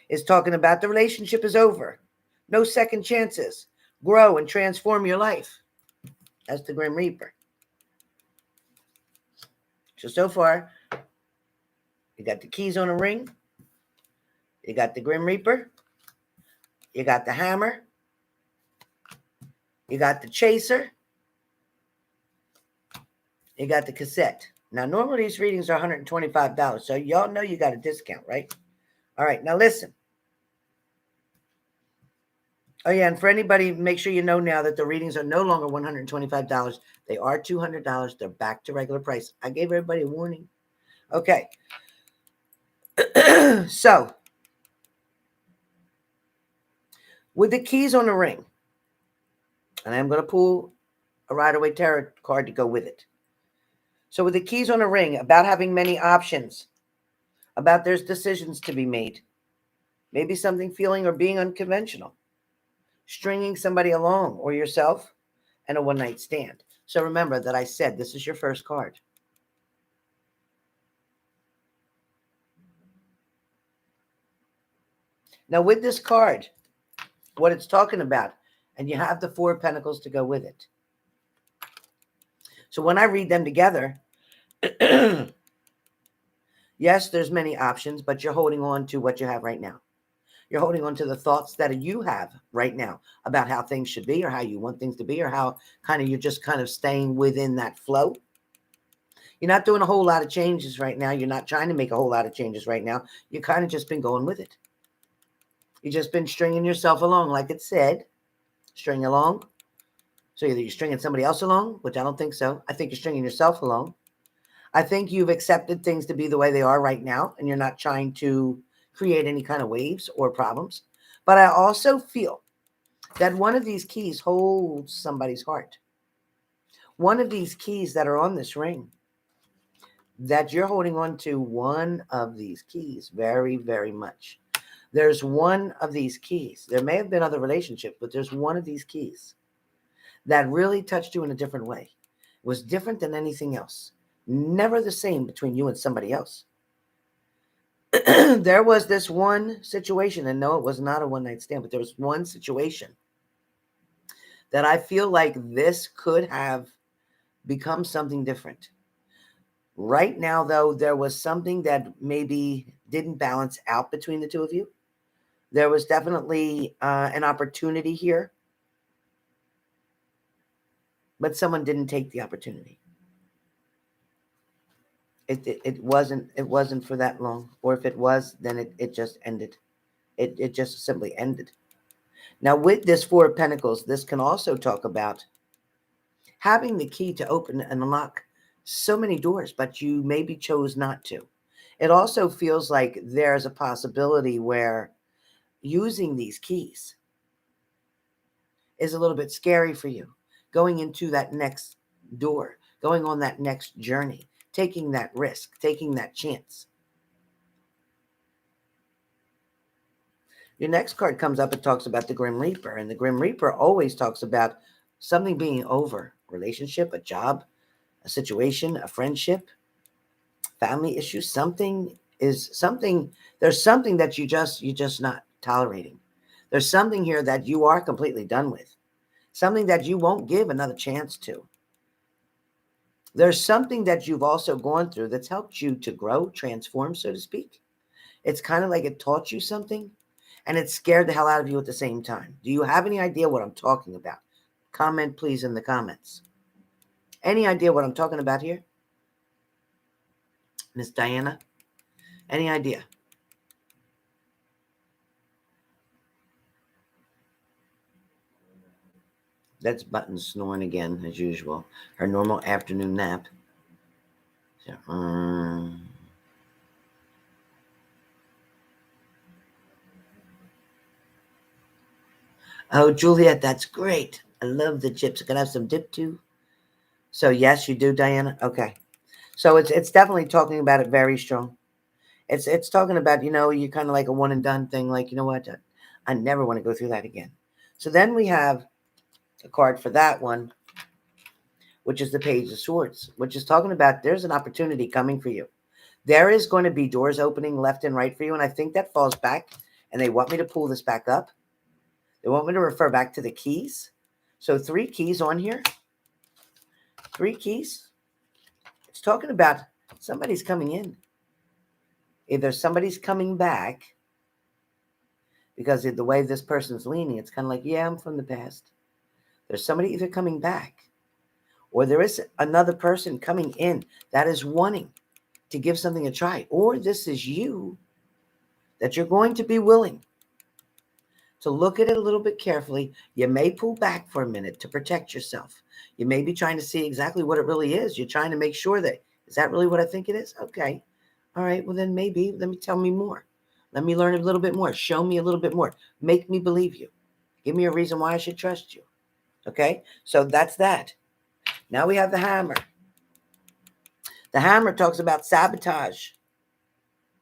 is talking about the relationship is over. No second chances. Grow and transform your life. That's the Grim Reaper. So far, you got the keys on a ring. You got the Grim Reaper. You got the hammer. You got the chaser. You got the cassette. Now, normally these readings are $125, so y'all know you got a discount, right? All right, now listen. Oh, yeah, and for anybody, make sure you know now that the readings are no longer $125. They are $200. They're back to regular price. I gave everybody a warning. Okay. So, with the keys on the ring, and I'm going to pull a Rider-Waite Tarot card to go with it. So with the keys on the ring, about having many options, about there's decisions to be made, maybe something feeling or being unconventional, stringing somebody along or yourself, and a one-night stand. So remember that I said this is your first card. Now with this card, what it's talking about, and you have the 4 of Pentacles to go with it. So when I read them together, yes, there's many options, but you're holding on to what you have right now. You're holding on to the thoughts that you have right now about how things should be or how you want things to be or how kind of you're just kind of staying within that flow. You're not doing a whole lot of changes right now. You're not trying to make a whole lot of changes right now. You kind of just been going with it. You've just been stringing yourself along, like it said. String along. So either you're stringing somebody else along, which I don't think so. I think you're stringing yourself along. I think you've accepted things to be the way they are right now, and you're not trying to create any kind of waves or problems. But I also feel that one of these keys holds somebody's heart. One of these keys that are on this ring, that you're holding on to one of these keys very, very much. There's one of these keys. There may have been other relationships, but there's one of these keys that really touched you in a different way. It was different than anything else. Never the same between you and somebody else. There was this one situation, and no, it was not a one-night stand, but there was one situation that I feel like this could have become something different. Right now, though, there was something that maybe didn't balance out between the two of you. There was definitely an opportunity here, but someone didn't take the opportunity. It wasn't for that long, or if it was, then it just ended. It just simply ended. Now, with this Four of Pentacles, this can also talk about having the key to open and unlock so many doors, but you maybe chose not to. It also feels like there's a possibility where using these keys is a little bit scary for you. Going into that next door, going on that next journey, taking that risk, taking that chance. Your next card comes up, it talks about the Grim Reaper, and the Grim Reaper always talks about something being over, relationship, a job, a situation, a friendship, family issue. There's something that you just not tolerating. There's something here that you are completely done with. Something that you won't give another chance to. There's something that you've also gone through that's helped you to grow, transform, so to speak. It's kind of like it taught you something and it scared the hell out of you at the same time. Do you have any idea what I'm talking about? Comment, please, in the comments. Any idea what I'm talking about here? Miss Diana? Any idea? That's Button snoring again, as usual. Her normal afternoon nap. So, oh, Juliet, that's great. I love the chips. Can I have some dip too? So yes, you do, Diana. Okay. So it's definitely talking about it very strong. It's talking about, you're kind of like a one and done thing. Like, you know what? I never want to go through that again. So then we have a card for that one, which is the Page of Swords, which is talking about there's an opportunity coming for you. There is going to be doors opening left and right for you. And I think that falls back, and they want me to pull this back up. They want me to refer back to the keys. So 3 keys on here. 3 keys. It's talking about somebody's coming in. Either somebody's coming back, because the way this person's leaning, it's kind of like, yeah, I'm from the past. There's somebody either coming back, or there is another person coming in that is wanting to give something a try. Or this is you, that you're going to be willing to look at it a little bit carefully. You may pull back for a minute to protect yourself. You may be trying to see exactly what it really is. You're trying to make sure that, is that really what I think it is? Okay. All right. Well, then maybe tell me more. Let me learn a little bit more. Show me a little bit more. Make me believe you. Give me a reason why I should trust you. Okay. So that's that. Now we have the Hammer. The Hammer talks about sabotage,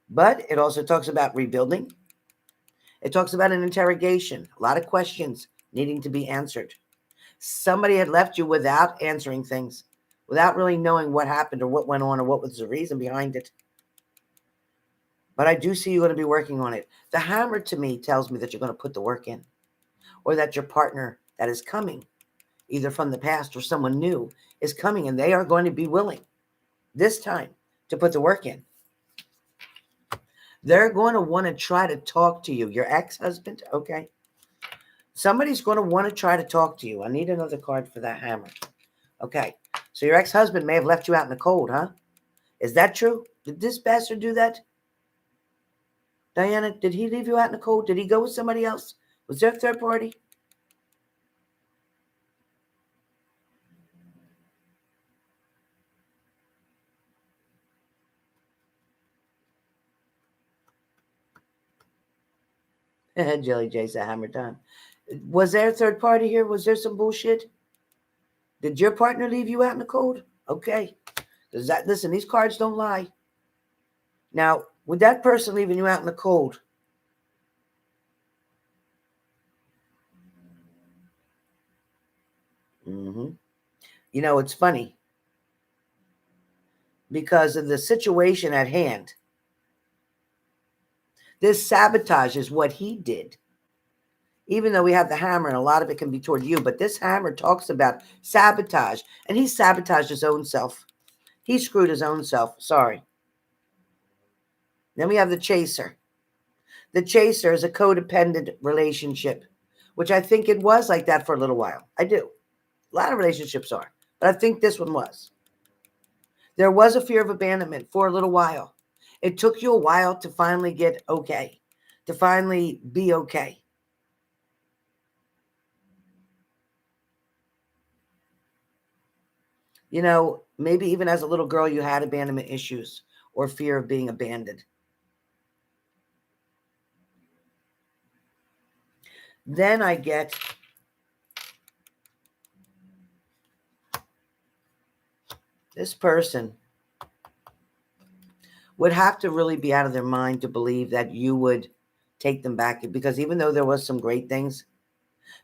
but it also talks about rebuilding. It talks about an interrogation, a lot of questions needing to be answered. Somebody had left you without answering things, without really knowing what happened or what went on or what was the reason behind it. But I do see you going to be working on it. The Hammer to me tells me that you're going to put the work in, or that your partner that is coming, either from the past or someone new, is coming, and they are going to be willing this time to put the work in. They're going to want to try to talk to you. Your ex-husband, okay? Somebody's going to want to try to talk to you. I need another card for that Hammer. Okay. So your ex-husband may have left you out in the cold, huh? Is that true? Did this bastard do that? Diana, did he leave you out in the cold? Did he go with somebody else? Was there a third party? Jelly J said Hammer time. Was there a third party here? Was there some bullshit? Did your partner leave you out in the cold? Okay. Listen, these cards don't lie. Now, with that person leaving you out in the cold, it's funny because of the situation at hand. This sabotage is what he did. Even though we have the Hammer and a lot of it can be toward you, but this Hammer talks about sabotage, and he sabotaged his own self. He screwed his own self. Sorry. Then we have the chaser. The chaser is a codependent relationship, which I think it was like that for a little while. I do. A lot of relationships are, but I think this one was. There was a fear of abandonment for a little while. It took you a while to finally get okay, to finally be okay. You know, maybe even as a little girl, you had abandonment issues or fear of being abandoned. Then I get this person would have to really be out of their mind to believe that you would take them back, because even though there was some great things,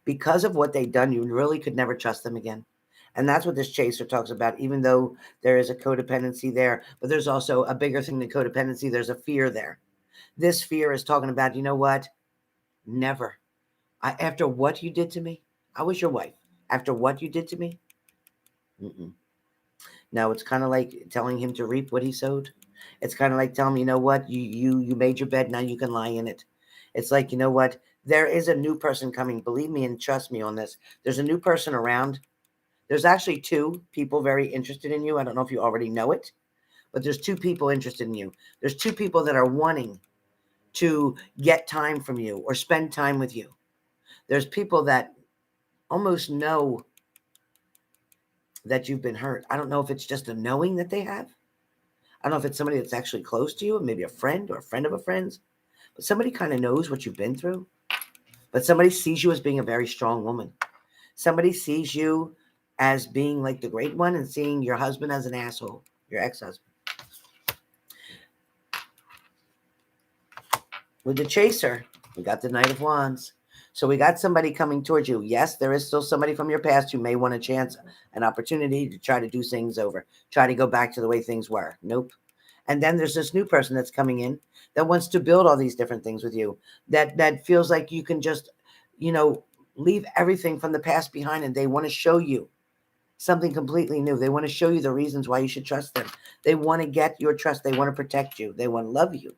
because of what they'd done, you really could never trust them again. And that's what this chaser talks about, even though there is a codependency there, but there's also a bigger thing than codependency. There's a fear there. This fear is talking about, you know what? Never. After what you did to me, I was your wife. After what you did to me, mm-mm. No, it's kind of like telling him to reap what he sowed. It's kind of like telling him, you know what, you made your bed, now you can lie in it. It's like, you know what, there is a new person coming. Believe me and trust me on this. There's a new person around. There's actually two people very interested in you. I don't know if you already know it, but there's two people interested in you. There's two people that are wanting to get time from you or spend time with you. There's people that almost know that you've been hurt. I don't know if it's just a knowing that they have. I don't know if it's somebody that's actually close to you, maybe a friend or a friend of a friend's, but somebody kind of knows what you've been through. But somebody sees you as being a very strong woman. Somebody sees you as being like the great one and seeing your husband as an asshole, your ex-husband. With the chaser, we got the Knight of Wands. So we got somebody coming towards you. Yes, there is still somebody from your past who may want a chance, an opportunity to try to do things over, try to go back to the way things were. Nope. And then there's this new person that's coming in that wants to build all these different things with you, that feels like you can just, you know, leave everything from the past behind, and they want to show you something completely new. They want to show you the reasons why you should trust them. They want to get your trust. They want to protect you. They want to love you.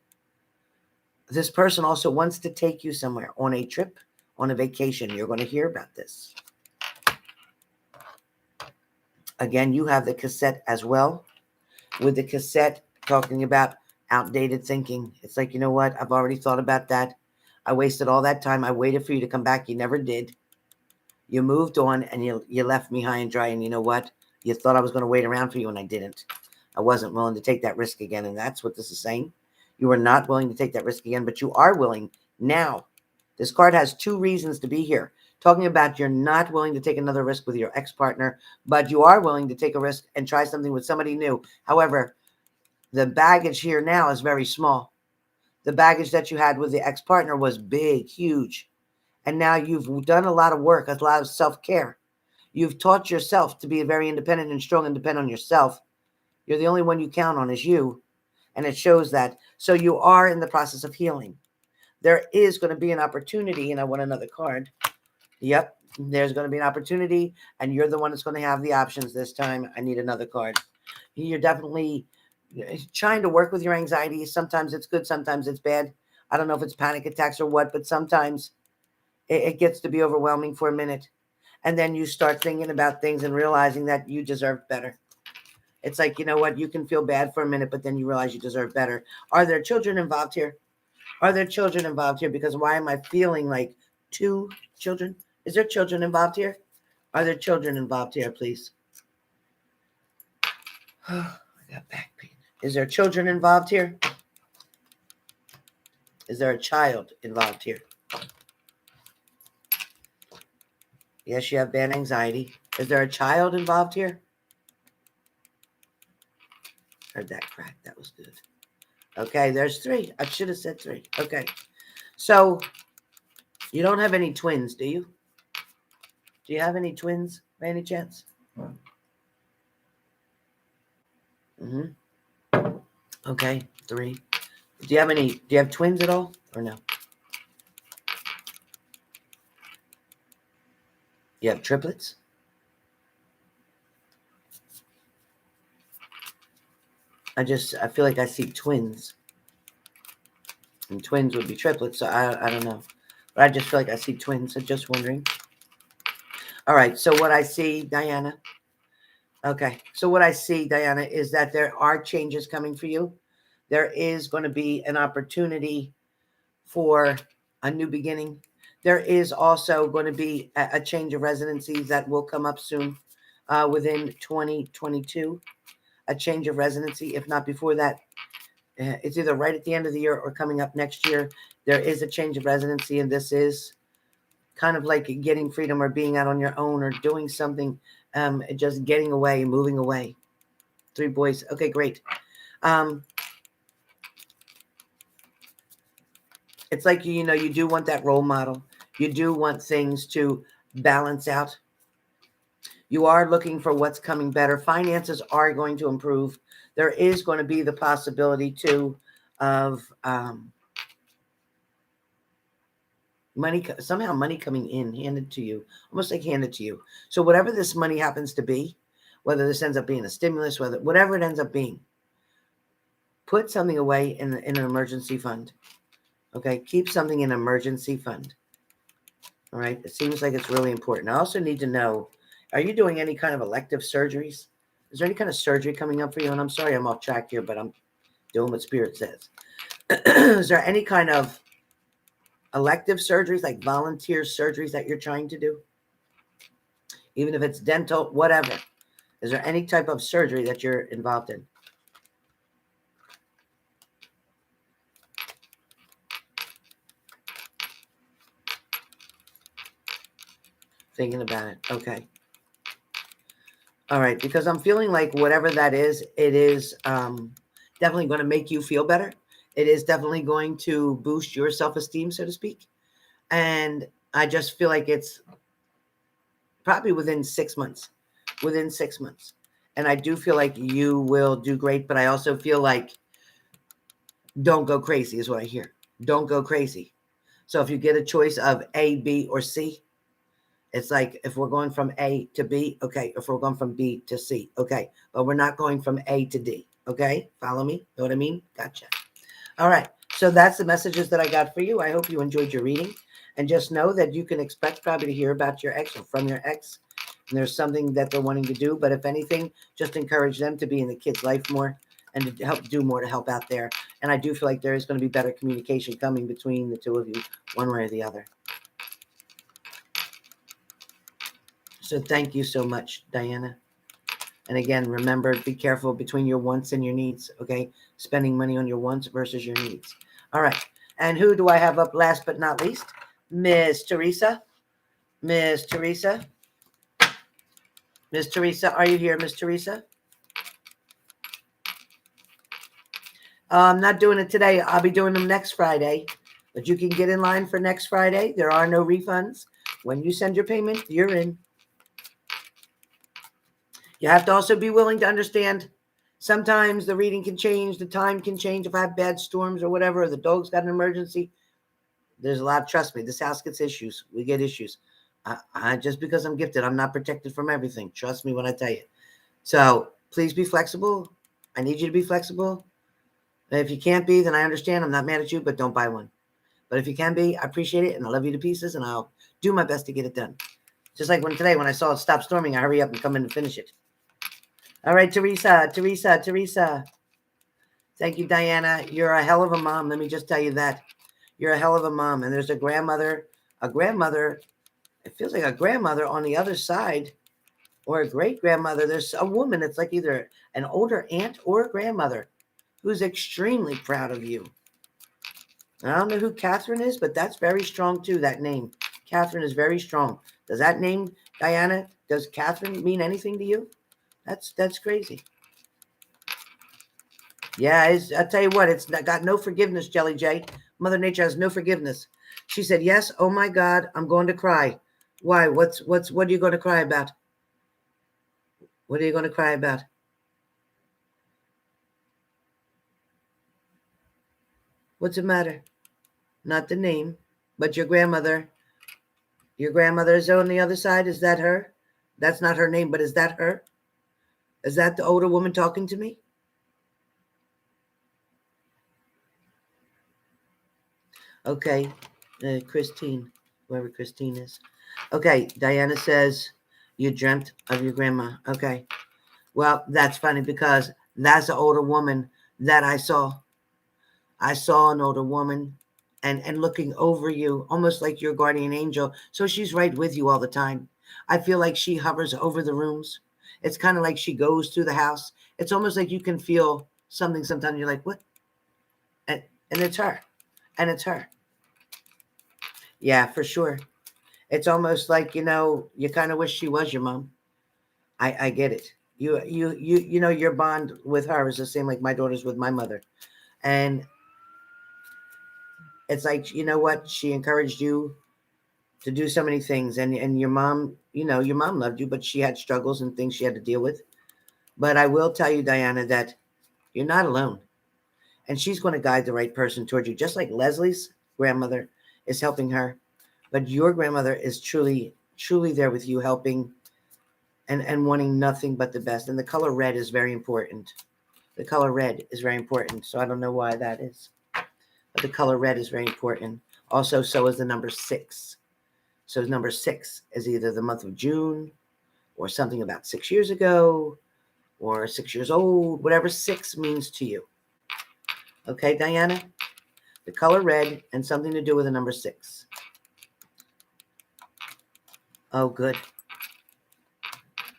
This person also wants to take you somewhere on a trip, on a vacation. You're going to hear about this. Again, you have the cassette as well. With the cassette talking about outdated thinking. It's like, you know what? I've already thought about that. I wasted all that time. I waited for you to come back. You never did. You moved on and you left me high and dry. And you know what? You thought I was going to wait around for you, and I didn't. I wasn't willing to take that risk again. And that's what this is saying. You are not willing to take that risk again, but you are willing now. This card has two reasons to be here. Talking about you're not willing to take another risk with your ex-partner, but you are willing to take a risk and try something with somebody new. However, the baggage here now is very small. The baggage that you had with the ex-partner was big, huge. And now you've done a lot of work, a lot of self-care. You've taught yourself to be very independent and strong and depend on yourself. You're the only one you count on is you. And it shows that. So you are in the process of healing. There is going to be an opportunity, and I want another card. Yep, there's going to be an opportunity, and you're the one that's going to have the options this time. I need another card. You're definitely trying to work with your anxiety. Sometimes it's good, sometimes it's bad. I don't know if it's panic attacks or what, but sometimes it gets to be overwhelming for a minute. And then you start thinking about things and realizing that you deserve better. It's like, you know what, you can feel bad for a minute, but then you realize you deserve better. Are there children involved here? Are there children involved here? Because why am I feeling like two children? Is there children involved here? Are there children involved here, please? I got back pain. Is there children involved here? Is there a child involved here? Yes, you have bad anxiety. Is there a child involved here? Heard that crack. That was good. Okay, there's three. I should have said three. Okay. So you don't have any twins, do you? Do you have any twins by any chance? Mm-hmm. Okay, three. Do you have twins at all or no? You have triplets? I feel like I see twins. And twins would be triplets, so I don't know. But I just feel like I see twins, so just wondering. All right, so what I see, Diana. Okay, so what I see, Diana, is that there are changes coming for you. There is going to be an opportunity for a new beginning. There is also going to be a change of residencies that will come up soon within 2022. A change of residency, if not before that. It's either right at the end of the year or coming up next year. There is a change of residency, and this is kind of like getting freedom or being out on your own or doing something, just getting away, moving away. 3 boys. Okay, great. It's like, you do want that role model. You do want things to balance out. You are looking for what's coming better. Finances are going to improve. There is going to be the possibility too of somehow money coming in, handed to you, almost like handed to you. So whatever this money happens to be, whether this ends up being a stimulus, whatever it ends up being, put something away in an emergency fund. Okay, keep something in an emergency fund. All right, it seems like it's really important. I also need to know, are you doing any kind of elective surgeries? Is there any kind of surgery coming up for you? And I'm sorry I'm off track here, but I'm doing what Spirit says. Is there any kind of elective surgeries, like volunteer surgeries that you're trying to do? Even if it's dental, whatever. Is there any type of surgery that you're involved in? Thinking about it. Okay. All right. Because I'm feeling like whatever that is, it is definitely going to make you feel better. It is definitely going to boost your self-esteem, so to speak. And I just feel like it's probably within 6 months. Within 6 months. And I do feel like you will do great, but I also feel like don't go crazy is what I hear. Don't go crazy. So if you get a choice of A, B, or C, it's like if we're going from A to B, okay. If we're going from B to C, okay. But we're not going from A to D, okay? Follow me? Know what I mean? Gotcha. All right. So that's the messages that I got for you. I hope you enjoyed your reading. And just know that you can expect probably to hear about your ex or from your ex. And there's something that they're wanting to do. But if anything, just encourage them to be in the kid's life more and to help do more to help out there. And I do feel like there is going to be better communication coming between the two of you, one way or the other. So thank you so much, Diana. And again, remember, be careful between your wants and your needs, okay? Spending money on your wants versus your needs. All right. And who do I have up last but not least? Miss Teresa. Miss Teresa. Miss Teresa, are you here, Miss Teresa? I'm not doing it today. I'll be doing them next Friday. But you can get in line for next Friday. There are no refunds. When you send your payment, you're in. You have to also be willing to understand sometimes the reading can change, the time can change. If I have bad storms or whatever, or the dog's got an emergency, there's a lot. Trust me, this house gets issues. We get issues. I just because I'm gifted, I'm not protected from everything. Trust me when I tell you. So please be flexible. I need you to be flexible. If you can't be, then I understand. I'm not mad at you, but don't buy one. But if you can be, I appreciate it, and I love you to pieces, and I'll do my best to get it done. Just like today when I saw it stop storming, I hurry up and come in and finish it. All right, Teresa. Thank you, Diana. You're a hell of a mom. Let me just tell you that. You're a hell of a mom. And there's a grandmother, it feels like a grandmother on the other side, or a great grandmother. There's a woman that's like either an older aunt or a grandmother who's extremely proud of you. And I don't know who Catherine is, but that's very strong too, that name. Catherine is very strong. Does that name, Diana, does Catherine mean anything to you? That's crazy. Yeah, I'll tell you what, it's got no forgiveness, Jelly J. Mother Nature has no forgiveness. She said, yes, oh my God, I'm going to cry. Why? What are you going to cry about? What are you going to cry about? What's the matter? Not the name, but your grandmother. Your grandmother is on the other side. Is that her? That's not her name, but is that her? Is that the older woman talking to me? Okay, Christine, whoever Christine is. Okay, Diana says you dreamt of your grandma. Okay, well, that's funny because that's an older woman that I saw. I saw an older woman and looking over you, almost like your guardian angel. So she's right with you all the time. I feel like she hovers over the rooms. It's kind of like she goes through the house. It's almost like you can feel something sometimes. You're like, what? And, and it's her. And it's her. Yeah, for sure. It's almost like, you kind of wish she was your mom. I get it. Your bond with her is the same like my daughter's with my mother. And it's like, you know what? She encouraged you to do so many things. And your mom, your mom loved you, but she had struggles and things she had to deal with. But I will tell you, Diana, that you're not alone. And she's going to guide the right person towards you, just like Leslie's grandmother is helping her. But your grandmother is truly, truly there with you, helping and wanting nothing but the best. And the color red is very important. The color red is very important. So I don't know why that is. But the color red is very important. Also, so is the number 6. So number 6 is either the month of June or something about 6 years ago or 6 years old, whatever 6 means to you. Okay, Diana? The color red and something to do with the number 6. Oh, good.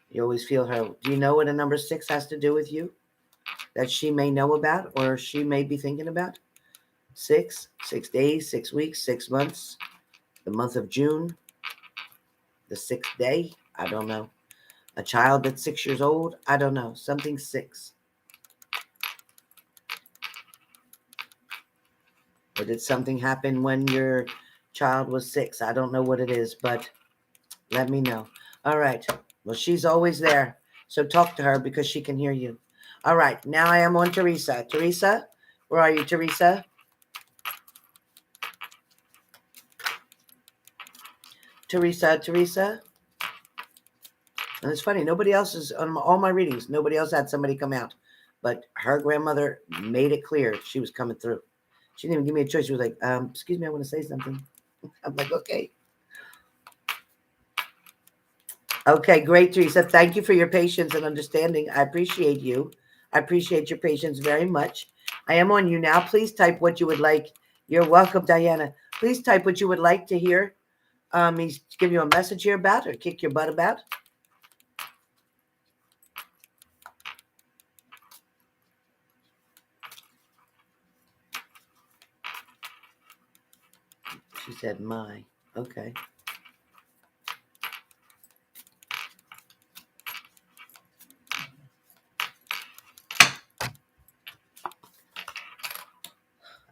You always feel her. Do you know what a number 6 has to do with you that she may know about or she may be thinking about? 6 days, 6 weeks, 6 months, the month of June, the 6th day. I don't know. A child that's 6 years old. I don't know. Something 6. Or did something happen when your child was 6? I don't know what it is, but let me know. All right. Well, she's always there. So talk to her because she can hear you. All right. Now I am on Teresa. Teresa, where are you, Teresa? Teresa. And it's funny. Nobody else is on all my readings. Nobody else had somebody come out. But her grandmother made it clear she was coming through. She didn't even give me a choice. She was like, excuse me, I want to say something. I'm like, okay. Okay, great, Teresa. Thank you for your patience and understanding. I appreciate you. I appreciate your patience very much. I am on you now. Please type what you would like. You're welcome, Diana. Please type what you would like to hear. He's give you a message here about or kick your butt about. She said, my. Okay.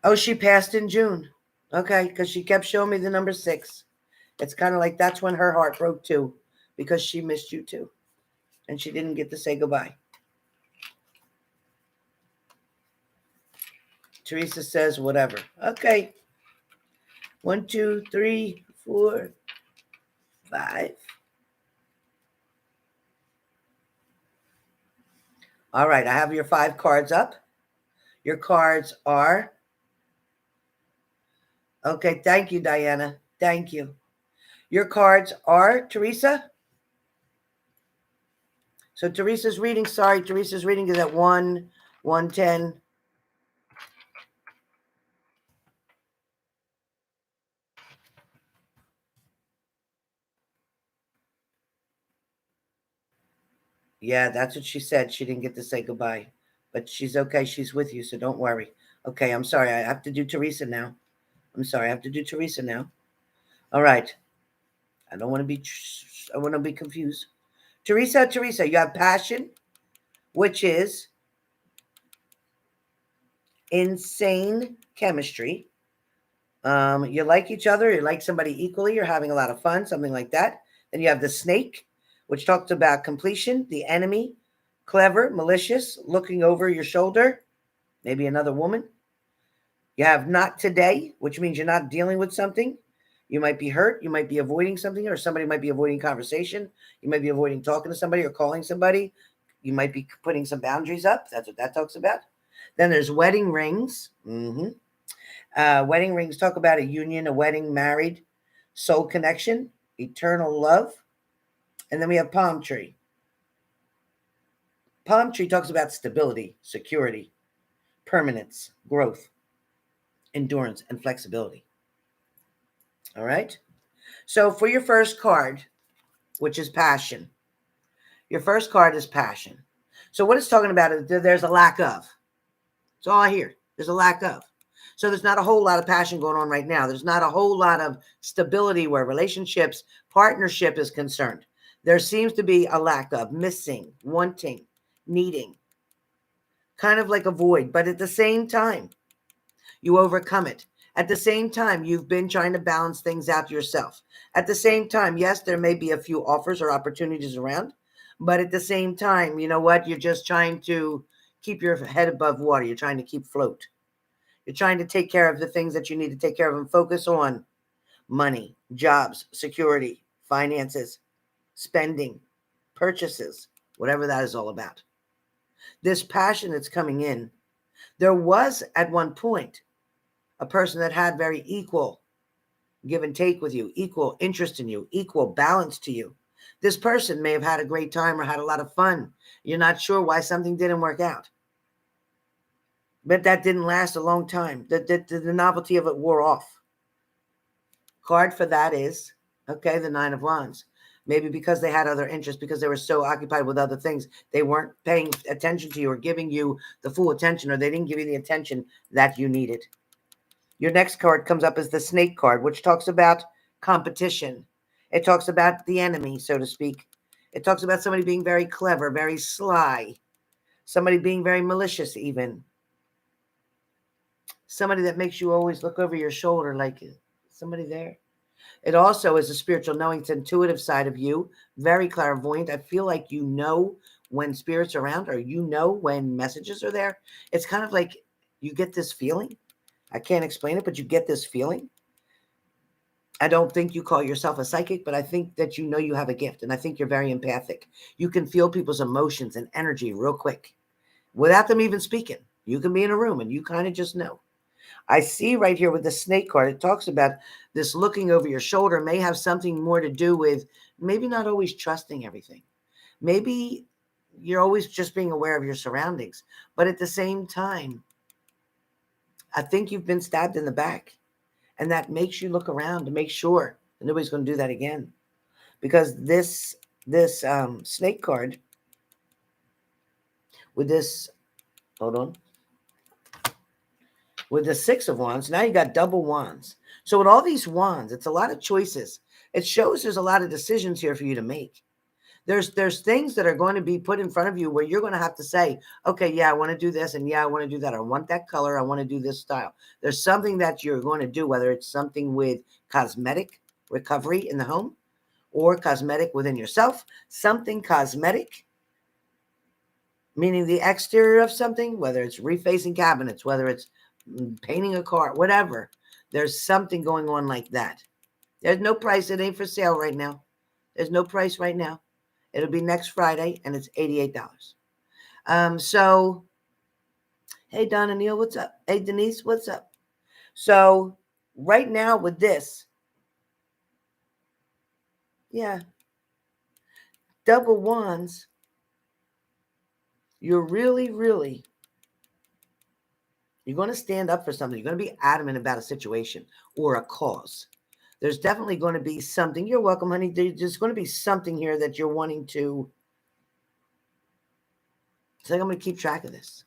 Oh, she passed in June. Okay, because she kept showing me the number 6. It's kind of like that's when her heart broke too, because she missed you too. And she didn't get to say goodbye. Teresa says, whatever. Okay. 1, 2, 3, 4, 5. All right, I have your 5 cards up. Your cards are. Okay, thank you, Diana. Thank you. Your cards are, Teresa. So Teresa's reading, Teresa's reading is at 110. Yeah, that's what she said. She didn't get to say goodbye. But she's okay. She's with you, so don't worry. Okay, I'm sorry. I have to do Teresa now. I'm sorry. I have to do Teresa now. All right. I don't want to be confused. Teresa, you have passion, which is insane chemistry. You like each other, you like somebody equally, you're having a lot of fun, something like that. Then you have the snake, which talks about completion, the enemy, clever, malicious, looking over your shoulder, maybe another woman. You have not today, which means you're not dealing with something. You might be hurt, you might be avoiding something, or somebody might be avoiding conversation. You might be avoiding talking to somebody or calling somebody. You might be putting some boundaries up. That's what that talks about. Then there's wedding rings. Wedding rings talk about a union, a wedding, married, soul connection, eternal love. And then we have palm tree. Palm tree talks about stability, security, permanence, growth, endurance, and flexibility. All right. So for your first card, which is passion, your first card is passion. So what it's talking about is there's a lack of. That's all I hear. There's a lack of. So there's not a whole lot of passion going on right now. There's not a whole lot of stability where relationships, partnership is concerned. There seems to be a lack of, missing, wanting, needing, kind of like a void. But at the same time, you overcome it. At the same time, you've been trying to balance things out yourself. At the same time, yes, there may be a few offers or opportunities around, but at the same time, you know what? You're just trying to keep your head above water. You're trying to keep float. You're trying to take care of the things that you need to take care of and focus on money, jobs, security, finances, spending, purchases, whatever that is all about. This passion that's coming in, there was at one point a person that had very equal give and take with you, equal interest in you, equal balance to you. This person may have had a great time or had a lot of fun. You're not sure why something didn't work out. But that didn't last a long time. The novelty of it wore off. Card for that is, okay, the Nine of Wands. Maybe because they had other interests, because they were so occupied with other things, they weren't paying attention to you or giving you the full attention, or they didn't give you the attention that you needed. Your next card comes up as the Snake card, which talks about competition. It talks about the enemy, so to speak. It talks about somebody being very clever, very sly, somebody being very malicious even. Somebody that makes you always look over your shoulder like somebody there. It also is a spiritual knowing, it's intuitive side of you, very clairvoyant. I feel like you know when spirits are around, or you know when messages are there. It's kind of like you get this feeling. I can't explain it, but you get this feeling. I don't think you call yourself a psychic, but I think that you know you have a gift, and I think you're very empathic. You can feel people's emotions and energy real quick without them even speaking. You can be in a room and you kind of just know. I see right here with the Snake card, it talks about this looking over your shoulder may have something more to do with maybe not always trusting everything. Maybe you're always just being aware of your surroundings. But at the same time, I think you've been stabbed in the back. And that makes you look around to make sure that nobody's going to do that again. Because this Snake card with this, hold on, with the Six of Wands, now you got double wands. So with all these wands, it's a lot of choices. It shows there's a lot of decisions here for you to make. There's things that are going to be put in front of you where you're going to have to say, okay, yeah, I want to do this, and yeah, I want to do that. I want that color. I want to do this style. There's something that you're going to do, whether it's something with cosmetic recovery in the home or cosmetic within yourself, something cosmetic, meaning the exterior of something, whether it's refacing cabinets, whether it's painting a car, whatever. There's something going on like that. There's no price. It ain't for sale right now. There's no price right now. It'll be next Friday, and it's $88. So, hey, Donna Neal, what's up? Hey, Denise, what's up? So, right now with this, yeah, double wands, you're really, you're going to stand up for something. You're going to be adamant about a situation or a cause. There's definitely going to be something. You're welcome, honey. There's going to be something here that you're wanting to. It's like, I'm going to keep track of this.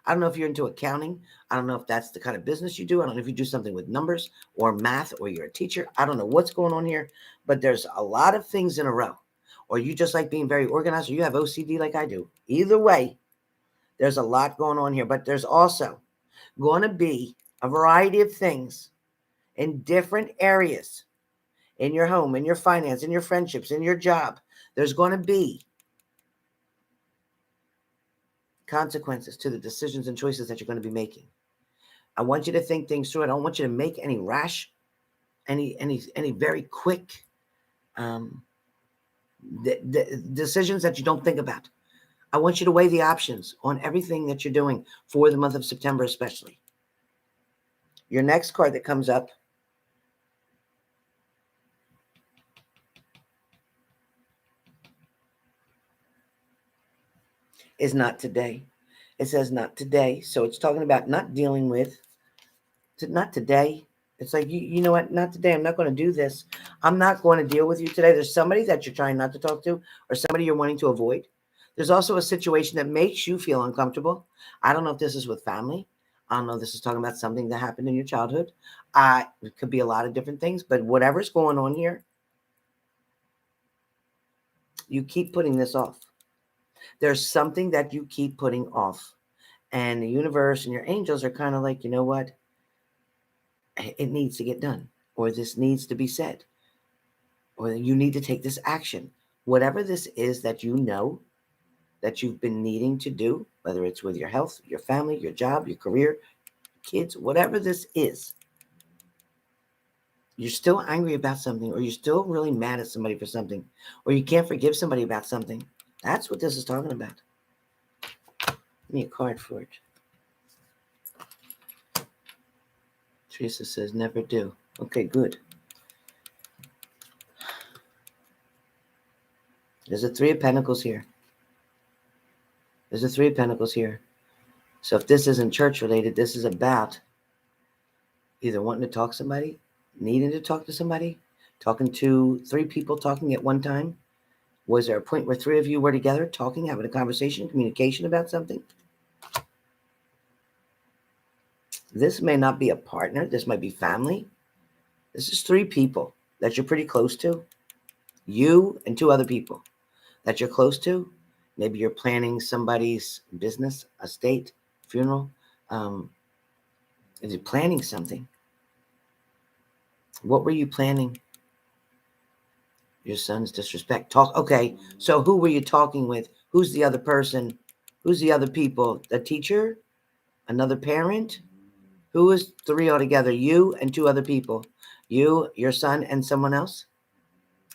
I don't know if you're into accounting. I don't know if that's the kind of business you do. I don't know if you do something with numbers or math, or you're a teacher. I don't know what's going on here, but there's a lot of things in a row. Or you just like being very organized, or you have OCD like I do. Either way, there's a lot going on here, but there's also going to be a variety of things in different areas in your home, in your finance, in your friendships, in your job. There's going to be consequences to the decisions and choices that you're going to be making. I want you to think things through. I don't want you to make any rash, any very quick decisions that you don't think about. I want you to weigh the options on everything that you're doing for the month of September, especially. Your next card that comes up is not today. It says not today. So it's talking about not dealing with, not today. It's like, you know what? Not today. I'm not going to do this. I'm not going to deal with you today. There's somebody that you're trying not to talk to or somebody you're wanting to avoid. There's also a situation that makes you feel uncomfortable. I don't know if this is with family. I don't know if this is talking about something that happened in your childhood. It could be a lot of different things, but whatever's going on here, you keep putting this off. There's something that you keep putting off. And the universe and your angels are kind of like, you know what? It needs to get done, or this needs to be said, or you need to take this action. Whatever this is that you know that you've been needing to do, whether it's with your health, your family, your job, your career, kids, whatever this is, you're still angry about something, or you're still really mad at somebody for something, or you can't forgive somebody about something. That's what this is talking about. Give me a card for it. Teresa says, never do. Okay, good. There's a Three of Pentacles here. There's a Three of Pentacles here. So if this isn't church related, this is about either wanting to talk to somebody, needing to talk to somebody, talking to three people talking at one time. Was there a point where three of you were together talking, having a conversation, communication about something? This may not be a partner. This might be family. This is three people that you're pretty close to. You and two other people that you're close to. Maybe you're planning somebody's business, estate, funeral. Is it planning something? What were you planning? Your son's disrespect. Talk. Okay, so who were you talking with? Who's the other person? Who's the other people? The teacher? Another parent? Who is three altogether? You and two other people. You, your son, and someone else?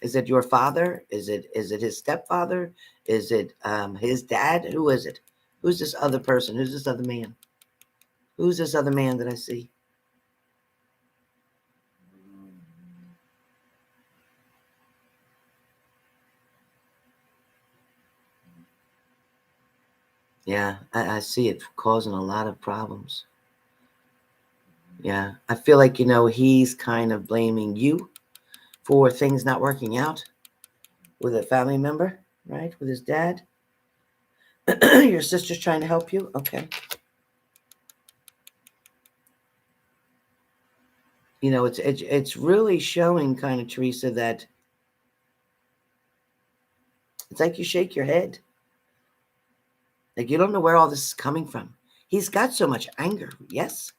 Is it your father? Is it his stepfather? Is it his dad? Who is it? Who's this other person? Who's this other man? Who's this other man that I see? Yeah, I see it causing a lot of problems. Yeah, I feel like, he's kind of blaming you for things not working out with a family member, right? With his dad. Your sister's trying to help you. Okay. It's really showing, kind of, Teresa, that it's like you shake your head. Like you don't know where all this is coming from. He's got so much anger. Yes.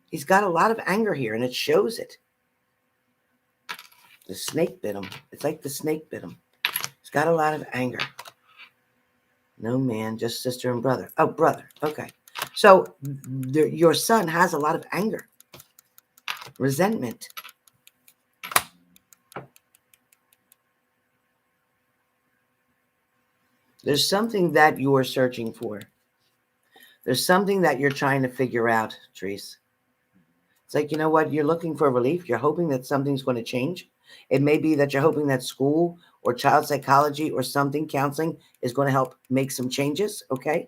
He's got a lot of anger here, and it shows it. The snake bit him. It's like the snake bit him. He's got a lot of anger. No man, just sister and brother. Oh, brother. Okay. So your son has a lot of anger, resentment. There's something that you're searching for. There's something that you're trying to figure out, Therese. It's like, you know what? You're looking for relief. You're hoping that something's going to change. It may be that you're hoping that school or child psychology or something, counseling, is going to help make some changes. Okay.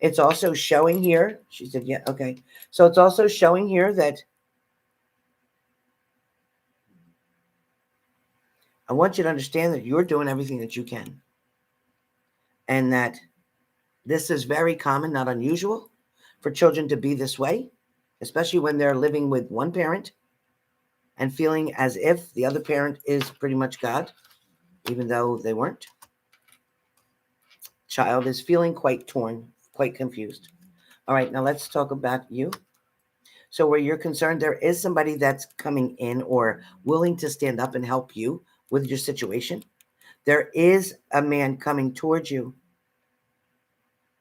It's also showing here. She said, yeah. Okay. So it's also showing here that I want you to understand that you're doing everything that you can. And that this is very common, not unusual, for children to be this way, especially when they're living with one parent and feeling as if the other parent is pretty much God, even though they weren't. Child is feeling quite torn, quite confused. All right, now let's talk about you. So where you're concerned, there is somebody that's coming in or willing to stand up and help you with your situation. There is a man coming towards you.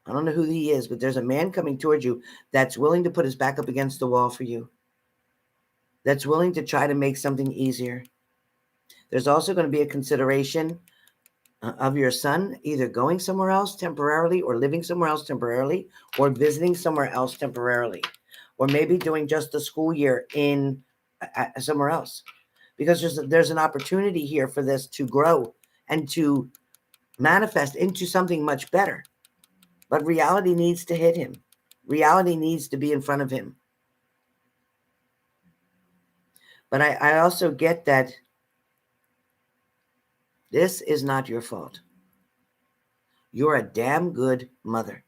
I don't know who he is, but there's a man coming towards you that's willing to put his back up against the wall for you. That's willing to try to make something easier. There's also going to be a consideration of your son either going somewhere else temporarily or living somewhere else temporarily or visiting somewhere else temporarily. or maybe doing just the school year in somewhere else, because there's an opportunity here for this to grow and to manifest into something much better. But reality needs to hit him. Reality needs to be in front of him. But I also get that this is not your fault. You're a damn good mother.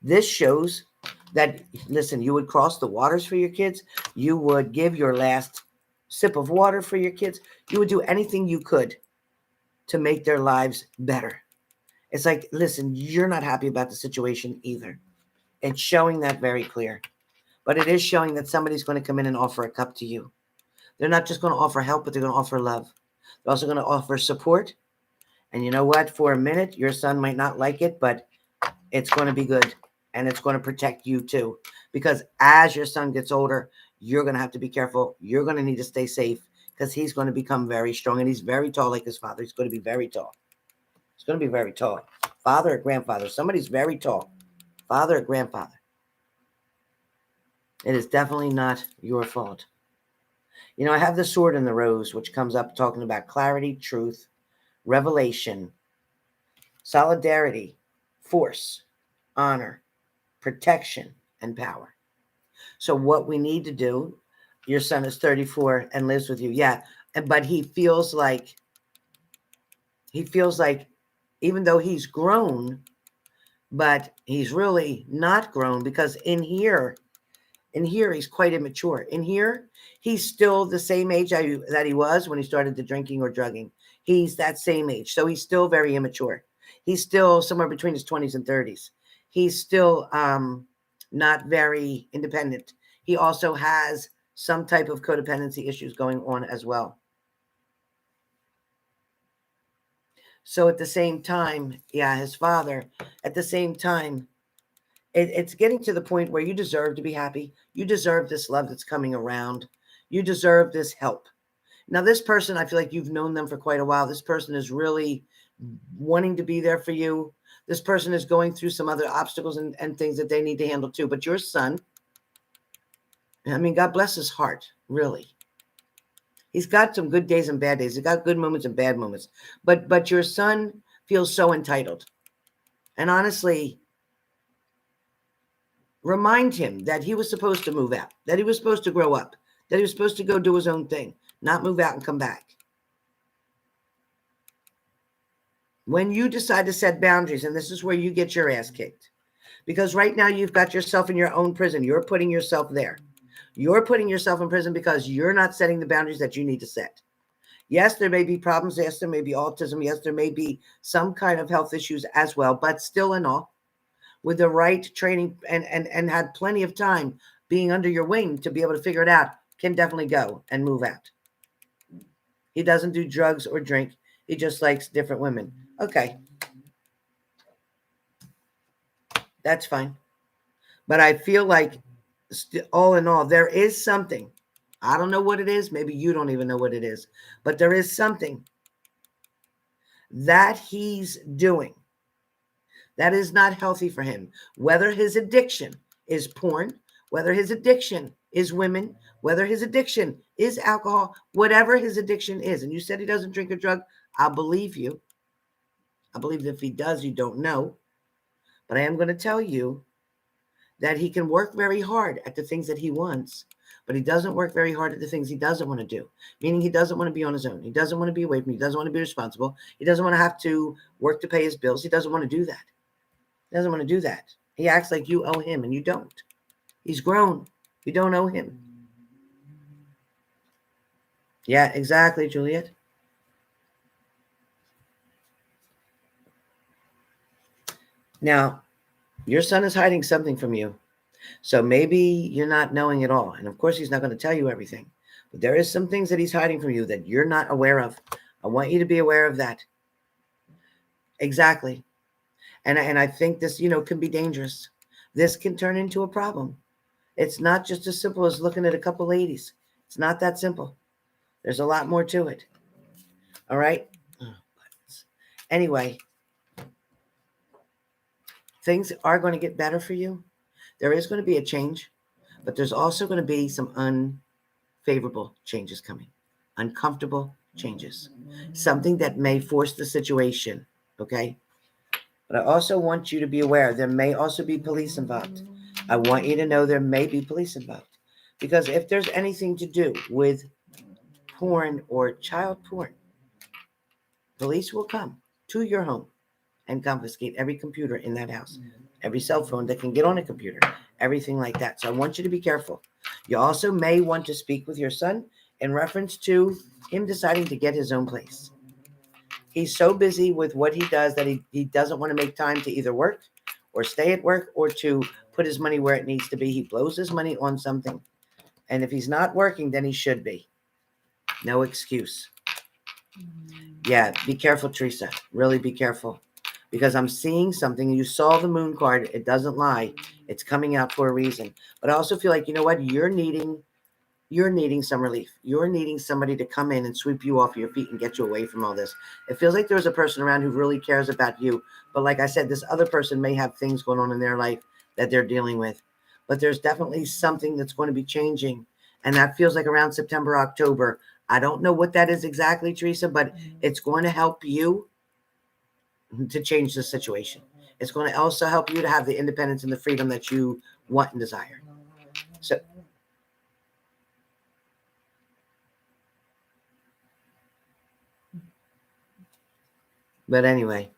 This shows that, listen, you would cross the waters for your kids. You would give your last sip of water for your kids. You would do anything you could to make their lives better. It's like, listen, you're not happy about the situation either. It's showing that very clear. But it is showing that somebody's going to come in and offer a cup to you. They're not just going to offer help, but they're going to offer love. They're also going to offer support. And you know what? For a minute, your son might not like it, but it's going to be good. And it's going to protect you too. Because as your son gets older, you're going to have to be careful. You're going to need to stay safe, because he's going to become very strong. And he's very tall like his father. He's going to be very tall. He's going to be very tall. Father or grandfather. Somebody's very tall. Father or grandfather. It is definitely not your fault. You know, I have the sword in the rose, which comes up talking about clarity, truth, revelation, solidarity, force, honor, protection, and power. So what we need to do, your son is 34 and lives with you. Yeah. But he feels like even though he's grown, but he's really not grown, because in here he's quite immature. In here, he's still the same age that he was when he started the drinking or drugging. He's that same age. So he's still very immature. He's still somewhere between his 20s and 30s. He's still not very independent. He also has some type of codependency issues going on as well. So at the same time, yeah, his father, at the same time, it's getting to the point where you deserve to be happy. You deserve this love that's coming around. You deserve this help. Now, this person, I feel like you've known them for quite a while. This person is really wanting to be there for you. This person is going through some other obstacles and things that they need to handle too. But your son, I mean, God bless his heart, really. He's got some good days and bad days. He's got good moments and bad moments. But your son feels so entitled. And honestly, remind him that he was supposed to move out, that he was supposed to grow up, that he was supposed to go do his own thing, not move out and come back. When you decide to set boundaries, and this is where you get your ass kicked, because right now you've got yourself in your own prison. You're putting yourself there. You're putting yourself in prison because you're not setting the boundaries that you need to set. Yes, there may be problems. Yes, there may be autism. Yes, there may be some kind of health issues as well, but still in all, with the right training and had plenty of time being under your wing to be able to figure it out, can definitely go and move out. He doesn't do drugs or drink. He just likes different women. Okay. That's fine. But I feel like all in all, there is something. I don't know what it is. Maybe you don't even know what it is. But there is something that he's doing that is not healthy for him. Whether his addiction is porn, whether his addiction is women, whether his addiction is alcohol, whatever his addiction is. And you said he doesn't drink or drug. I'll believe you. I believe that if he does, you don't know. But I am going to tell you that he can work very hard at the things that he wants, but he doesn't work very hard at the things he doesn't want to do, meaning he doesn't want to be on his own. He doesn't want to be away from you. He doesn't want to be responsible. He doesn't want to have to work to pay his bills. He doesn't want to do that. He doesn't want to do that. He acts like you owe him, and you don't. He's grown. You don't owe him. Yeah, exactly, Juliet. Now, your son is hiding something from you. So maybe you're not knowing it all. And of course, he's not going to tell you everything. But there is some things that he's hiding from you that you're not aware of. I want you to be aware of that. Exactly. And I think this, can be dangerous. This can turn into a problem. It's not just as simple as looking at a couple ladies. It's not that simple. There's a lot more to it. All right? Anyway, things are going to get better for you. There is going to be a change, but there's also going to be some unfavorable changes coming, uncomfortable changes, something that may force the situation, okay? But I also want you to be aware there may also be police involved. I want you to know there may be police involved. Because if there's anything to do with porn or child porn, police will come to your home and confiscate every computer in that house, every cell phone that can get on a computer, everything like that. So I want you to be careful. You also may want to speak with your son in reference to him deciding to get his own place. He's so busy with what he does that he doesn't want to make time to either work or stay at work or to put his money where it needs to be. He blows his money on something. And if he's not working, then he should be. No excuse. Yeah, be careful, Teresa. Really be careful. Because I'm seeing something. You saw the moon card. It doesn't lie. It's coming out for a reason. But I also feel like, you know what? You're needing some relief. You're needing somebody to come in and sweep you off your feet and get you away from all this. It feels like there's a person around who really cares about you. But like I said, this other person may have things going on in their life that they're dealing with. But there's definitely something that's going to be changing. And that feels like around September, October. I don't know what that is exactly, Teresa, but it's going to help you to change the situation. It's going to also help you to have the independence and the freedom that you want and desire. So, but anyway,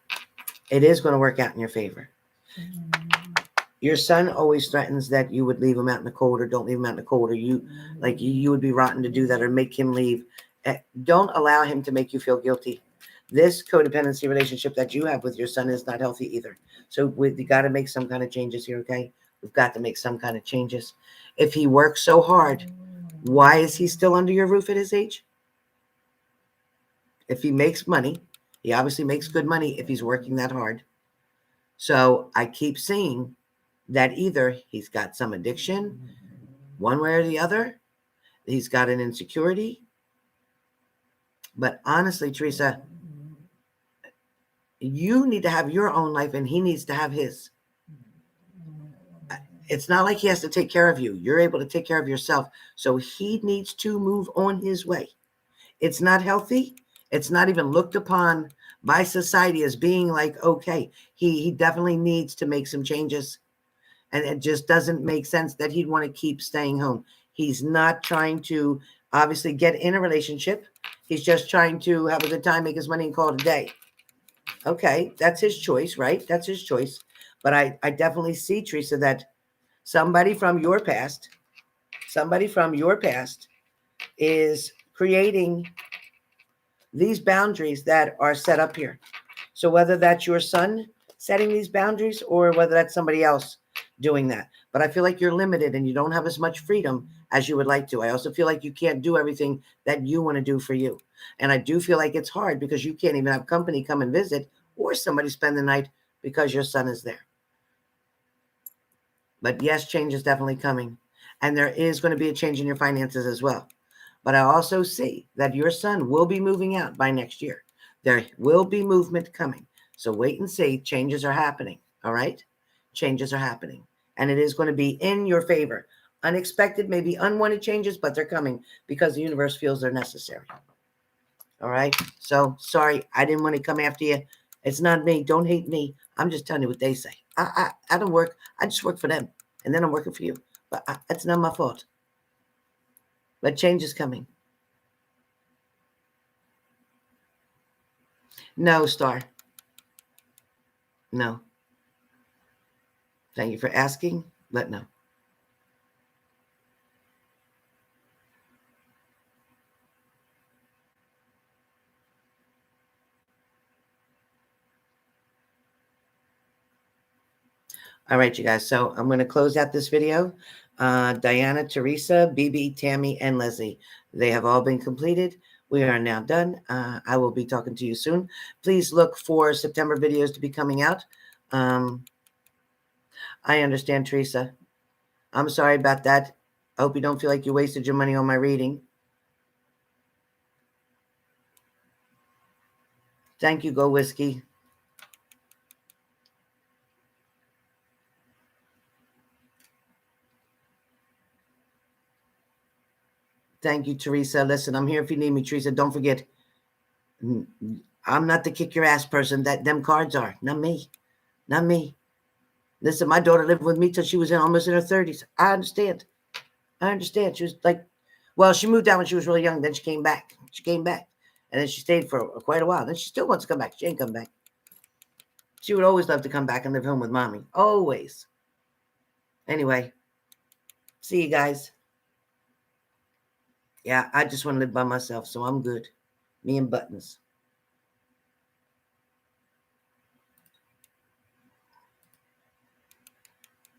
it is going to work out in your favor. Your son always threatens that you would leave him out in the cold or don't leave him out in the cold, or you would be rotten to do that or make him leave. Don't allow him to make you feel guilty. This codependency relationship that you have with your son is not healthy either. So we got to make some kind of changes here, okay? We've got to make some kind of changes. If he works so hard, why is he still under your roof at his age? If he makes money, he obviously makes good money if he's working that hard. So I keep seeing that either he's got some addiction, one way or the other, he's got an insecurity. But honestly, Teresa, you need to have your own life and he needs to have his. It's not like he has to take care of you. You're able to take care of yourself. So he needs to move on his way. It's not healthy. It's not even looked upon by society as being like, okay, he definitely needs to make some changes. And it just doesn't make sense that he'd want to keep staying home. He's not trying to obviously get in a relationship. He's just trying to have a good time, make his money, and call it a day. Okay, that's his choice, right? That's his choice. But I definitely see, Teresa, that somebody from your past is creating these boundaries that are set up here. So whether that's your son setting these boundaries or whether that's somebody else doing that. But I feel like you're limited and you don't have as much freedom as you would like to. I also feel like you can't do everything that you want to do for you. And I do feel like it's hard because you can't even have company come and visit or somebody spend the night because your son is there. But yes, change is definitely coming. And there is going to be a change in your finances as well. But I also see that your son will be moving out by next year. There will be movement coming. So wait and see. Changes are happening. All right? Changes are happening. And it is going to be in your favor. Unexpected, maybe unwanted changes, but they're coming because the universe feels they're necessary. All right? So sorry, I didn't want to come after you. It's not me. Don't hate me. I'm just telling you what they say. I don't work. I just work for them. And then I'm working for you. But that's not my fault. But change is coming. No, Star. No. Thank you for asking, but no. All right, you guys. So I'm going to close out this video. Diana, Teresa, Bibi, Tammy, and Leslie. They have all been completed. We are now done. I will be talking to you soon. Please look for September videos to be coming out. I understand, Teresa. I'm sorry about that. I hope you don't feel like you wasted your money on my reading. Thank you, Go Whiskey. Thank you, Teresa. Listen, I'm here if you need me, Teresa. Don't forget, I'm not the kick your ass person that them cards are. Not me. Not me. Listen, my daughter lived with me till she was almost in her 30s. I understand. I understand. She was like, well, she moved out when she was really young. Then she came back. She came back. And then she stayed for quite a while. Then she still wants to come back. She ain't come back. She would always love to come back and live home with mommy. Always. Anyway, see you guys. Yeah, I just want to live by myself, so I'm good. Me and Buttons.